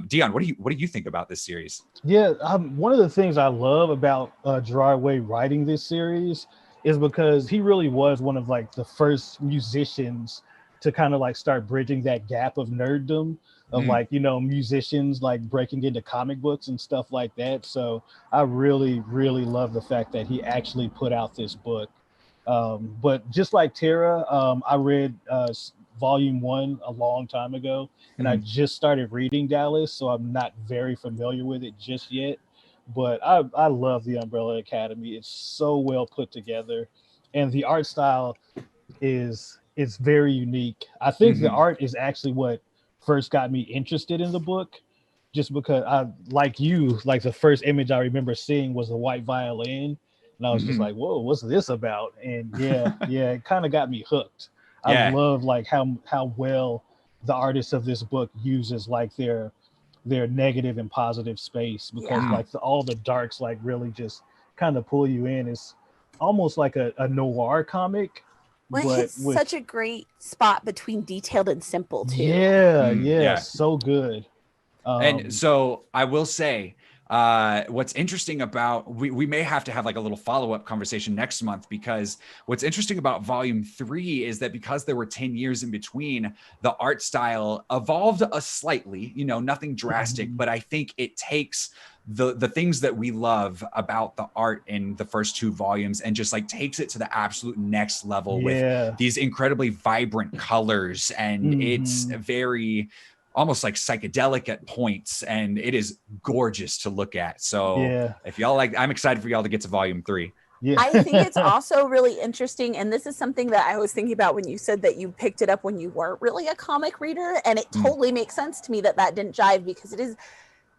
Dion, what do you think about this series? Yeah, one of the things I love about Gerard Way writing this series is because he really was one of like the first musicians to kind of like start bridging that gap of nerddom of like, musicians like breaking into comic books and stuff like that. So I really, really love the fact that he actually put out this book. But just like Tara, I read volume 1 a long time ago, and I just started reading Dallas, so I'm not very familiar with it just yet. But I love the Umbrella Academy. It's so well put together, and the art style is very unique. I think the art is actually what first got me interested in the book, just because like the first image I remember seeing was the white violin, and I was just like, whoa, what's this about? And yeah, it kind of got me hooked. I love like how well the artists of this book uses like their negative and positive space, because like all the darks like really just kind of pull you in. It's almost like a noir comic. Well, it's such a great spot between detailed and simple too. Yeah, so good. And so I will say, what's interesting about, we may have to have like a little follow-up conversation next month, because what's interesting about volume 3 is that because there were 10 years in between, the art style evolved slightly, nothing drastic, but I think it takes the things that we love about the art in the first 2 volumes and just like takes it to the absolute next level with these incredibly vibrant colors, and it's very almost like psychedelic at points, and it is gorgeous to look at. So if y'all like, I'm excited for y'all to get to volume 3. I think it's also really interesting, and this is something that I was thinking about when you said that you picked it up when you weren't really a comic reader, and it totally makes sense to me that didn't jive, because it is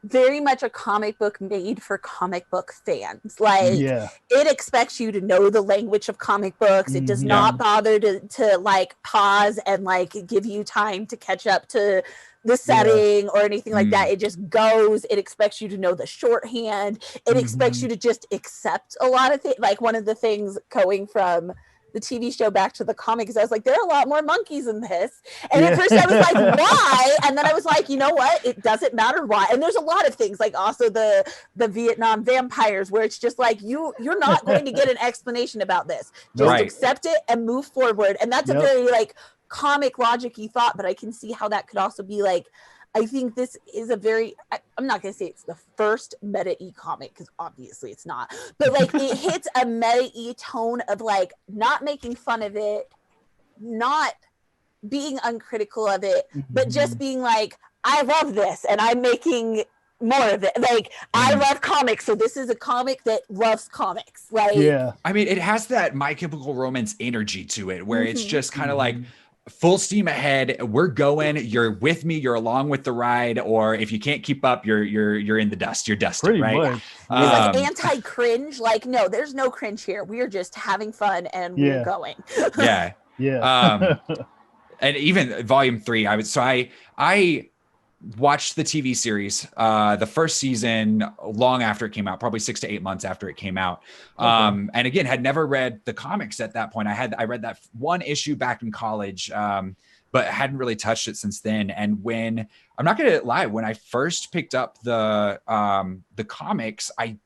very much a comic book made for comic book fans. Like it expects you to know the language of comic books. It does not bother to like pause and like give you time to catch up to the setting or anything like that. It just goes. It expects you to know the shorthand. It expects you to just accept a lot of things. Like one of the things going from the TV show back to the comics, I was like, there are a lot more monkeys in this. And at first I was like, why? And then I was like, you know what? It doesn't matter why. And there's a lot of things, like also the Vietnam vampires, where it's just like, you're not going to get an explanation about this. Just accept it and move forward. And that's a very like comic logic-y thought, but I can see how that could also be like, I think this is a very, I'm not going to say it's the first meta-y comic, because obviously it's not, but like it hits a meta-y tone of like not making fun of it, not being uncritical of it, but just being like, I love this and I'm making more of it. Like I love comics, so this is a comic that loves comics. Like, I mean, it has that My Chemical Romance energy to it, where it's just kind of like, full steam ahead, we're going, you're with me, you're along with the ride, or if you can't keep up, you're in the dust, you're dusted. Pretty right much. It's like anti-cringe, like no, there's no cringe here, we're just having fun and we're going. And even volume 3, I watched the TV series, the first season long after it came out, probably 6 to 8 months after it came out. And again, had never read the comics at that point. I read that one issue back in college, but hadn't really touched it since then. And when, I'm not going to lie, when I first picked up the comics, I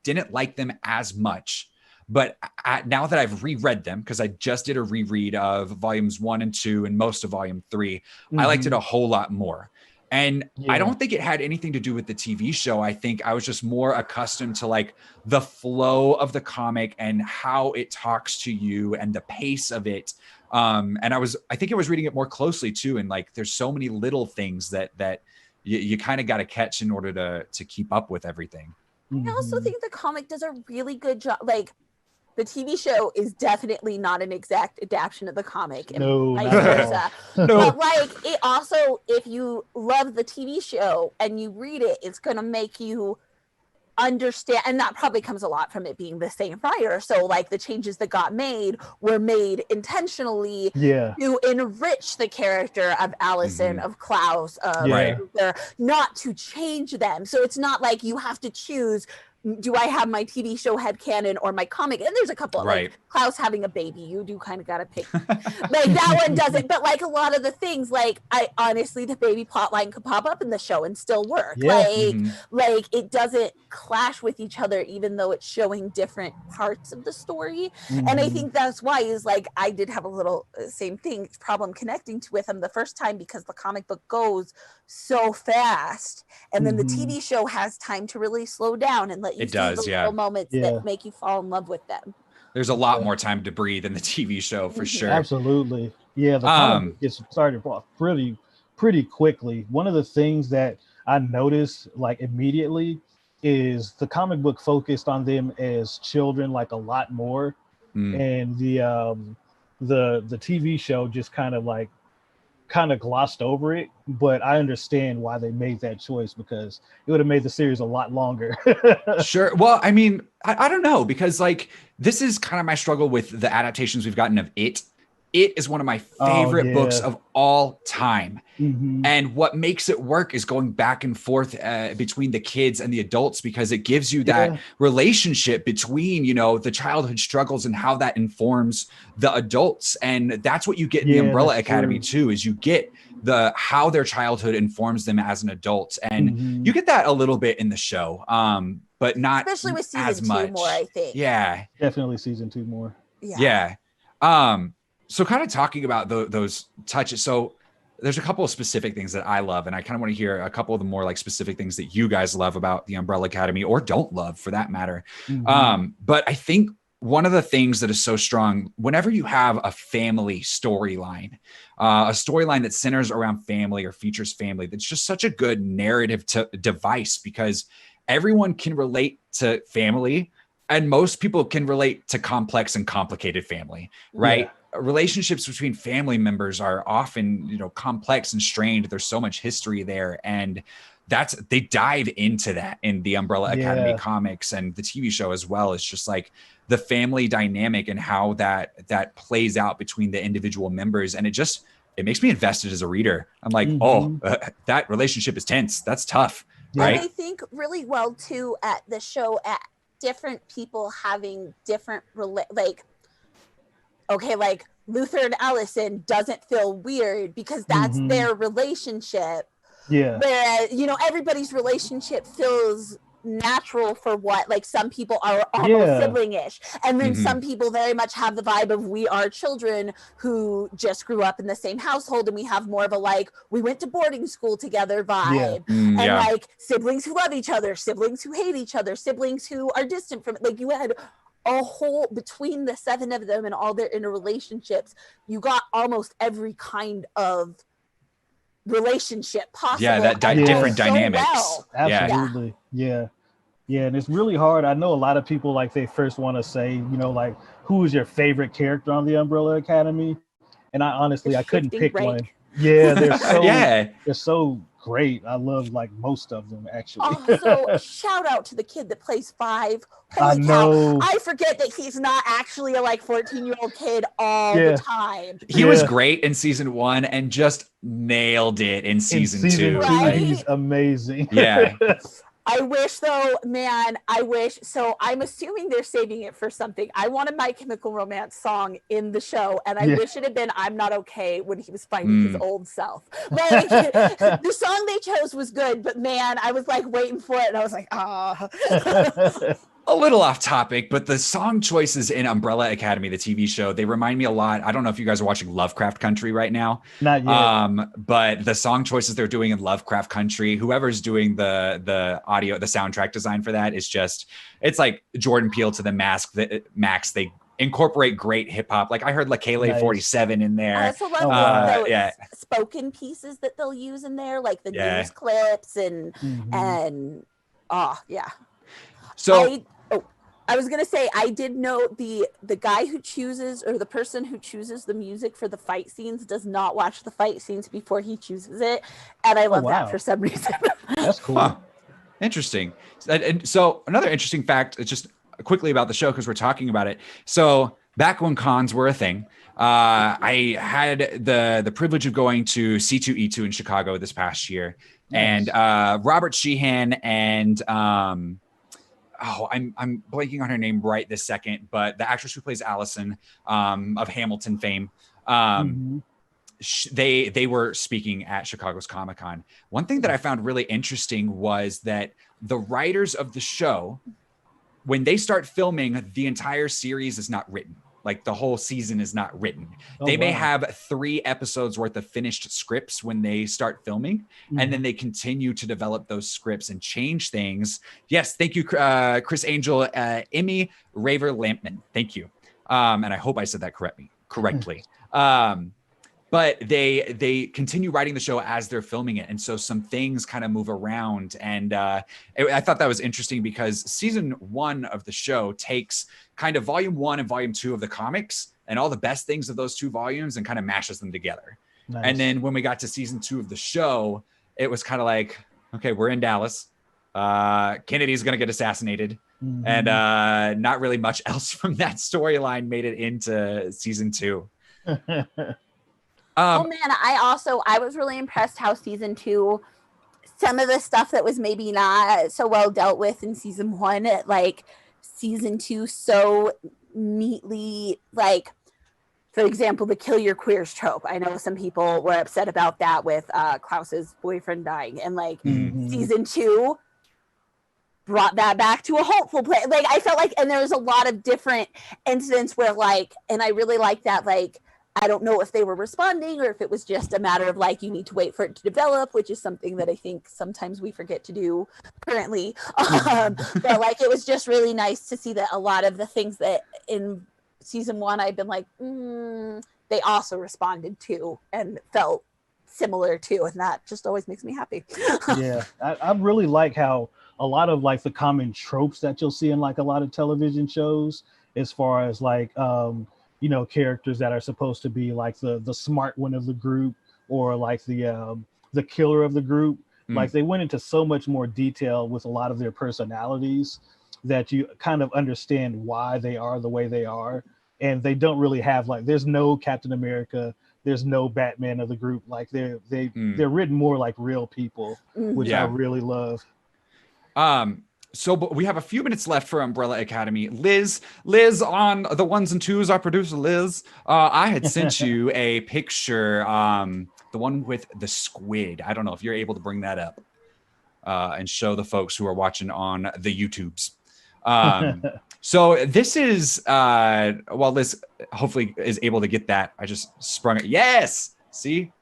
didn't like them as much. But now that I've reread them, because I just did a reread of volumes 1 and 2 and most of volume 3, I liked it a whole lot more. And I don't think it had anything to do with the TV show. I think I was just more accustomed to like the flow of the comic and how it talks to you and the pace of it. And I think I was reading it more closely too. And like, there's so many little things that you kind of got to catch in order to keep up with everything. I also think the comic does a really good job. Like the TV show is definitely not an exact adaptation of the comic, and No, vice not at versa. all. No. But like, it also, if you love the TV show and you read it, it's gonna make you understand, and that probably comes a lot from it being the same writer. So like, the changes that got made were made intentionally Yeah. to enrich the character of Allison, of Klaus, of Right. Luther, not to change them. So it's not like you have to choose, do I have my TV show headcanon or my comic? And there's a couple, Right. like Klaus having a baby, you do kind of got to pick. Like, that one doesn't, but like a lot of the things, like, I honestly, the baby plotline could pop up in the show and still work. Yeah. Like it doesn't clash with each other, even though it's showing different parts of the story. And I think that's why, is like, I did have a little same thing problem connecting to with him the first time, because the comic book goes so fast, and then the TV show has time to really slow down and let you see the little moments that make you fall in love with them. There's a lot more time to breathe in the TV show, for sure. Absolutely. Yeah, the comic gets started off pretty quickly. One of the things that I noticed like immediately is the comic book focused on them as children like a lot more, and the TV show just kind of glossed over it. But I understand why they made that choice, because it would have made the series a lot longer. Sure. Well, I mean, I don't know, because like, this is kind of my struggle with the adaptations we've gotten of It. It is one of my favorite books of all time. And what makes it work is going back and forth between the kids and the adults, because it gives you that relationship between, you know, the childhood struggles and how that informs the adults. And that's what you get in the Umbrella Academy too, is you get how their childhood informs them as an adult. And you get that a little bit in the show, but not especially with as season much. 2 more, I think. Yeah. Definitely season 2 more. Yeah. So kind of talking about those touches. So there's a couple of specific things that I love, and I kind of want to hear a couple of the more like specific things that you guys love about the Umbrella Academy, or don't love for that matter. But I think one of the things that is so strong, whenever you have a family storyline, a storyline that centers around family or features family, that's just such a good narrative device, because everyone can relate to family, and most people can relate to complex and complicated family, right? Relationships between family members are often, you know, complex and strained. There's so much history there, and they dive into that in the Umbrella Academy comics, and the TV show as well. It's just like the family dynamic and how that plays out between the individual members, and it makes me invested as a reader. I'm like, that relationship is tense. That's tough, right? And I think really well too at the show, at different people having different like Luther and Allison doesn't feel weird, because that's their relationship. Whereas, you know, everybody's relationship feels natural for what, like, some people are almost sibling-ish, and then some people very much have the vibe of, we are children who just grew up in the same household, and we have more of a like, we went to boarding school together vibe. And like, siblings who love each other, siblings who hate each other, siblings who are distant from it. Like, you had a whole, between the 7 of them and all their interrelationships, you got almost every kind of relationship possible. Different dynamics. Well. Absolutely. Yeah, and it's really hard. I know a lot of people, like, they first want to say, you know, like, who is your favorite character on the Umbrella Academy? And I honestly, I couldn't pick one. Yeah, they're so great. I love like most of them, actually. Also, shout out to the kid that plays 5. Holy I know. Cow. I forget that he's not actually a like 14-year-old kid all the time. He was great in season 1 and just nailed it in season 2. Right? He's amazing. Yeah. I wish though, man, so I'm assuming they're saving it for something. I wanted My Chemical Romance song in the show, and I wish it had been I'm Not Okay when he was finding his old self. Like, the song they chose was good, but man, I was like waiting for it, and I was like, A little off topic, but the song choices in Umbrella Academy, the TV show, they remind me a lot. I don't know if you guys are watching Lovecraft Country right now. Not yet. But the song choices they're doing in Lovecraft Country, whoever's doing the audio, the soundtrack design for that is just, it's like Jordan Peele to the max. They incorporate great hip hop. Like I heard LaKaylee 47 in there. I also love those spoken pieces that they'll use in there, like the news clips and. So I was gonna say I did know the guy who chooses, or the person who chooses the music for the fight scenes does not watch the fight scenes before he chooses it, and I love that for some reason. That's cool. Huh. Interesting. And so another interesting fact, just quickly about the show, because we're talking about it. So back when cons were a thing, I had the privilege of going to C2E2 in Chicago this past year. Nice. And Robert Sheehan and I'm blanking on her name right this second, but the actress who plays Allison of Hamilton fame, they were speaking at Chicago's Comic-Con. One thing that I found really interesting was that the writers of the show, when they start filming, the entire series is not written. Like the whole season is not written. They may have 3 episodes worth of finished scripts when they start filming, and then they continue to develop those scripts and change things. Yes, thank you, Chris Angel, Emmy Raver Lampman. Thank you, and I hope I said that correctly. But they continue writing the show as they're filming it, and so some things kind of move around. And I thought that was interesting because season 1 of the show takes kind of volume 1 and volume 2 of the comics and all the best things of those 2 volumes and kind of mashes them together. Nice. And then when we got to season 2 of the show, it was kind of like, okay, we're in Dallas. Kennedy's going to get assassinated. And not really much else from that storyline made it into season 2. Oh man, I was really impressed how season 2, some of the stuff that was maybe not so well dealt with in season 1, like season 2 so neatly, like for example, the kill your queers trope. I know some people were upset about that with Klaus's boyfriend dying, and like season 2 brought that back to a hopeful place. Like I felt like, and there was a lot of different incidents where like, and I really like that, like, I don't know if they were responding or if it was just a matter of like, you need to wait for it to develop, which is something that I think sometimes we forget to do currently. But like, it was just really nice to see that a lot of the things that in season 1, I've been like, they also responded to and felt similar to, and that just always makes me happy. Yeah, I really like how a lot of like the common tropes that you'll see in like a lot of television shows, as far as like, you know, characters that are supposed to be like the smart one of the group, or like the killer of the group. Like they went into so much more detail with a lot of their personalities that you kind of understand why they are the way they are. And they don't really have like, there's no Captain America, there's no Batman of the group. Like they're written more like real people, which I really love. So we have a few minutes left for Umbrella Academy. Liz on the 1s and 2s, our producer Liz, I had sent you a picture, the one with the squid. I don't know if you're able to bring that up and show the folks who are watching on the YouTubes. So this is, well, Liz hopefully is able to get that. I just sprung it. Yes. See?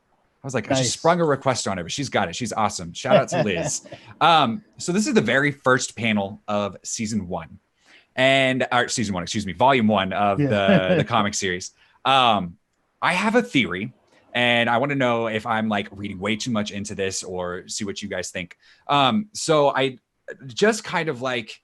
I was like, nice. I just sprung a request on her, but she's got it. She's awesome. Shout out to Liz. So this is the very first panel of season 1, volume 1 of the comic series. I have a theory, and I want to know if I'm like reading way too much into this or see what you guys think. So I just kind of like,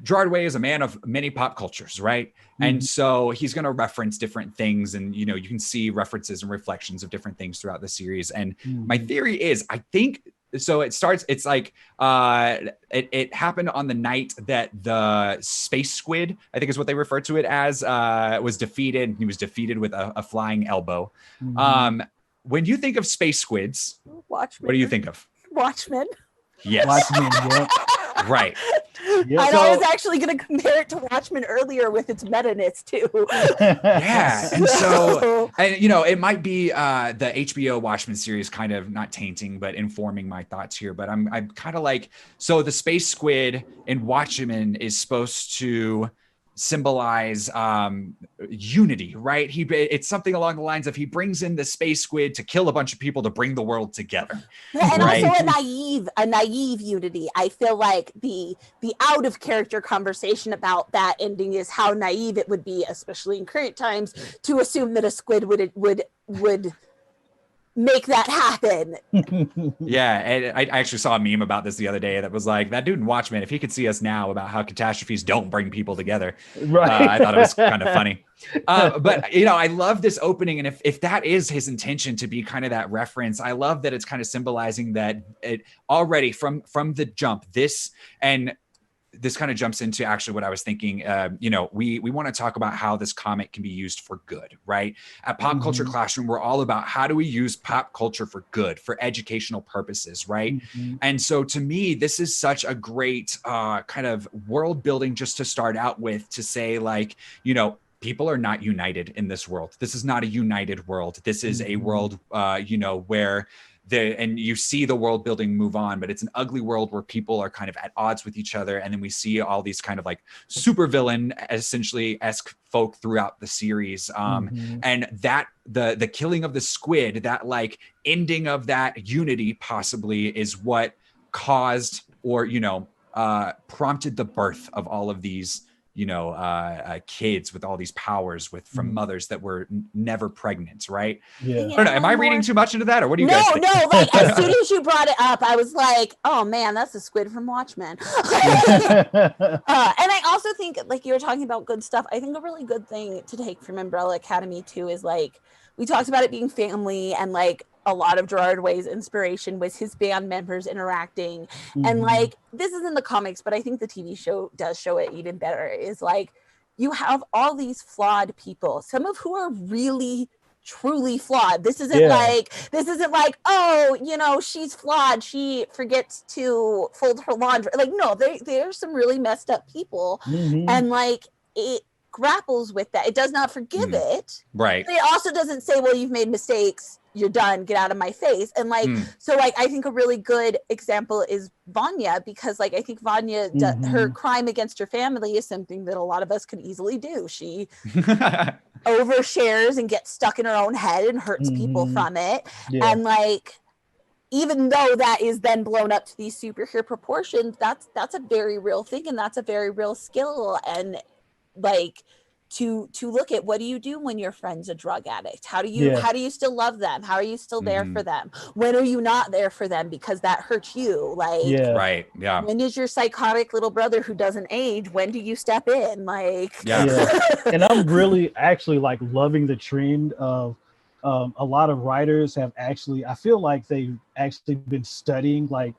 Gerard Way is a man of many pop cultures, right? And so he's going to reference different things, and you know, you can see references and reflections of different things throughout the series. And my theory is, I think so. It's like it happened on the night that the space squid, I think is what they refer to it as, was defeated. He was defeated with a flying elbow. When you think of space squids, Watchmen. What do you think of? Watchmen. Yes. Watchmen, yeah. Right. Yep. I was actually going to compare it to Watchmen earlier with its meta-ness too. Yeah, and so, and you know, it might be the HBO Watchmen series kind of not tainting, but informing my thoughts here. But I'm kind of like, so the space squid in Watchmen is supposed to symbolize unity, right? It's something along the lines of he brings in the space squid to kill a bunch of people to bring the world together. And right? also a naive unity. I feel like the out of character conversation about that ending is how naive it would be, especially in current times, to assume that a squid would make that happen. Yeah, and I actually saw a meme about this the other day that was like, that dude in Watchmen, if he could see us now about how catastrophes don't bring people together, Right. I thought it was kind of funny. But you know, I love this opening, and if that is his intention to be kind of that reference, I love that it's kind of symbolizing that it already from the jump. This kind of jumps into actually what I was thinking. You know, we want to talk about how this comic can be used for good, right? At Pop Culture Classroom, we're all about how do we use pop culture for good, for educational purposes, right? And so to me, this is such a great kind of world building just to start out with, to say like, you know, people are not united in this world. This is not a united world. This is a world, you know, where and you see the world building move on, but it's an ugly world where people are kind of at odds with each other. And then we see all these kind of like supervillain essentially esque folk throughout the series. And that the killing of the squid, that like ending of that unity possibly is what caused, or, you know, prompted the birth of all of these, you know, kids with all these powers from mothers that were never pregnant, right? Yeah. I don't know. Am I reading too much into that, or what do you guys think? No, like as soon as you brought it up, I was like, oh man, that's the squid from Watchmen. And I also think, like you were talking about good stuff, I think a really good thing to take from Umbrella Academy too is like, we talked about it being family, and like a lot of Gerard Way's inspiration was his band members interacting. And like, this is in the comics, but I think the TV show does show it even better, is like, you have all these flawed people, some of who are really truly flawed. This isn't like, oh, you know, she's flawed, she forgets to fold her laundry. Like, no, there's some really messed up people. And like, it grapples with that. It does not forgive it. Right. But it also doesn't say, well, you've made mistakes, you're done, get out of my face. And like, so like, I think a really good example is Vanya, because like, I think Vanya, her crime against her family is something that a lot of us could easily do. She overshares and gets stuck in her own head and hurts people from it. And like, even though that is then blown up to these superhero proportions, that's a very real thing, and that's a very real skill. And like, to look at, what do you do when your friend's a drug addict? How do you still love them? How are you still there for them? When are you not there for them because that hurts you? Like, right. Yeah. When is your psychotic little brother who doesn't age, when do you step in? Like, And I'm really actually like loving the trend of a lot of writers have actually, I feel like they've actually been studying like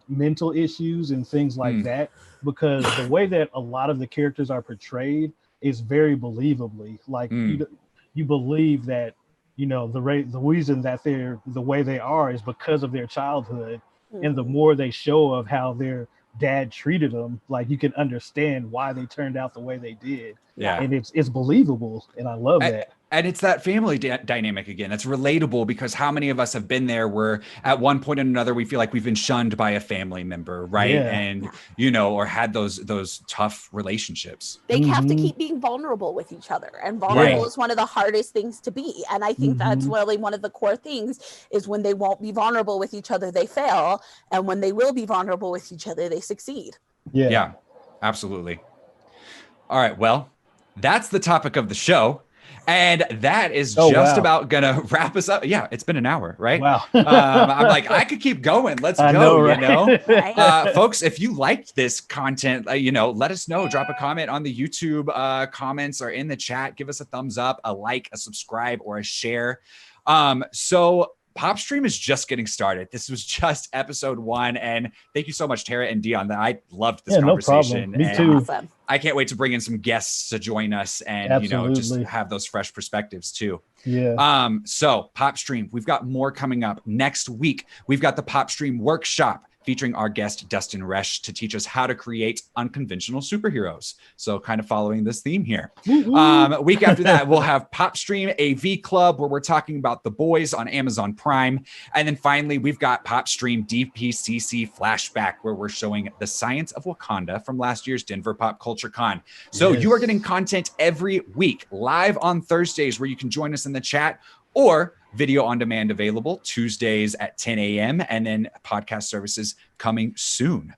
mental issues and things like that, because the way that a lot of the characters are portrayed is very believably. Like you believe that, you know, the reason that they're the way they are is because of their childhood. And the more they show of how their dad treated them, like you can understand why they turned out the way they did. And it's believable, and I love that. And it's that family dynamic again. It's relatable, because how many of us have been there where at one point or another we feel like we've been shunned by a family member, right? And you know, or had those tough relationships. They have to keep being vulnerable with each other, and vulnerable is one of the hardest things to be. And I think that's really one of the core things, is when they won't be vulnerable with each other, they fail, and when they will be vulnerable with each other, they succeed. Yeah, absolutely. All right, well, that's the topic of the show. And that is about gonna wrap us up. Yeah, it's been an hour, right? Wow. I'm like, I could keep going. Let's go. Know, right? You know, folks, if you liked this content, you know, let us know. Drop a comment on the YouTube comments or in the chat. Give us a thumbs up, a like, a subscribe, or a share. So PopStream is just getting started. This was just episode 1, and thank you so much, Tara and Dion. I loved this conversation. No problem. Me too. Awesome. I can't wait to bring in some guests to join us and, you know, just have those fresh perspectives too. So PopStream, we've got more coming up next week. We've got the PopStream workshop featuring our guest, Dustin Resch, to teach us how to create unconventional superheroes. So kind of following this theme here. Week after that, we'll have PopStream AV Club, where we're talking about The Boys on Amazon Prime. And then finally, we've got PopStream DPCC Flashback, where we're showing the science of Wakanda from last year's Denver Pop Culture Con. So you are getting content every week, live on Thursdays, where you can join us in the chat, or video on demand available Tuesdays at 10 a.m. and then podcast services coming soon.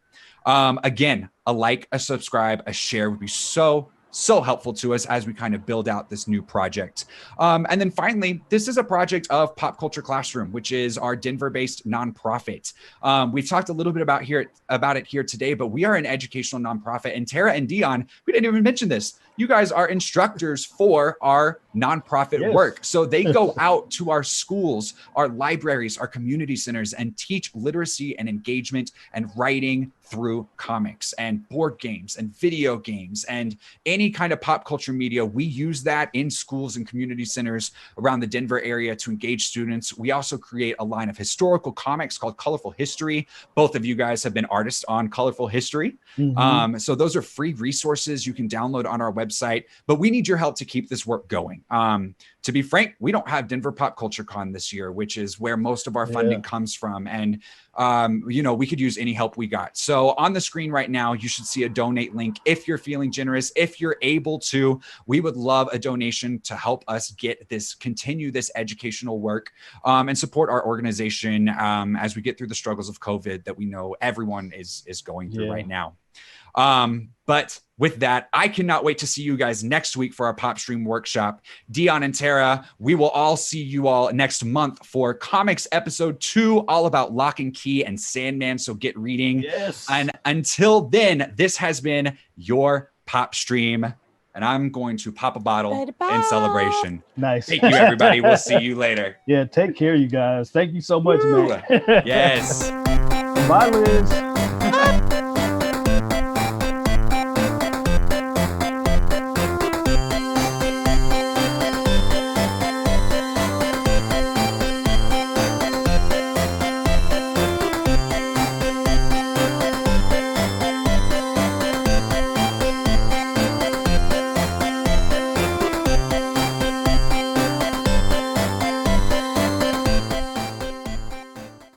Again, a like, a subscribe, a share would be so so helpful to us as we kind of build out this new project. And then finally, this is a project of Pop Culture Classroom, which is our Denver-based nonprofit. We've talked a little bit about it here today, but we are an educational nonprofit. And Tara and Dion, we didn't even mention this. You guys are instructors for our nonprofit work. So they go out to our schools, our libraries, our community centers, and teach literacy and engagement and writing through comics and board games and video games and any kind of pop culture media. We use that in schools and community centers around the Denver area to engage students. We also create a line of historical comics called Colorful History. Both of you guys have been artists on Colorful History. So those are free resources you can download on our website, but we need your help to keep this work going. To be frank, we don't have Denver Pop Culture Con this year, which is where most of our funding comes from. And, we could use any help we got. So on the screen right now, you should see a donate link. If you're feeling generous, if you're able to, we would love a donation to help us continue this educational work and support our organization as we get through the struggles of COVID that we know everyone is going through right now. But with that, I cannot wait to see you guys next week for our PopStream workshop. Dion and Tara, we will all see you all next month for Comics Episode 2, all about Lock and Key and Sandman. So get reading. Yes. And until then, this has been your PopStream, and I'm going to pop a bottle in celebration. Nice. Thank you, everybody. We'll see you later. Yeah, take care, you guys. Thank you so much, man. Yes. Bye, Liz.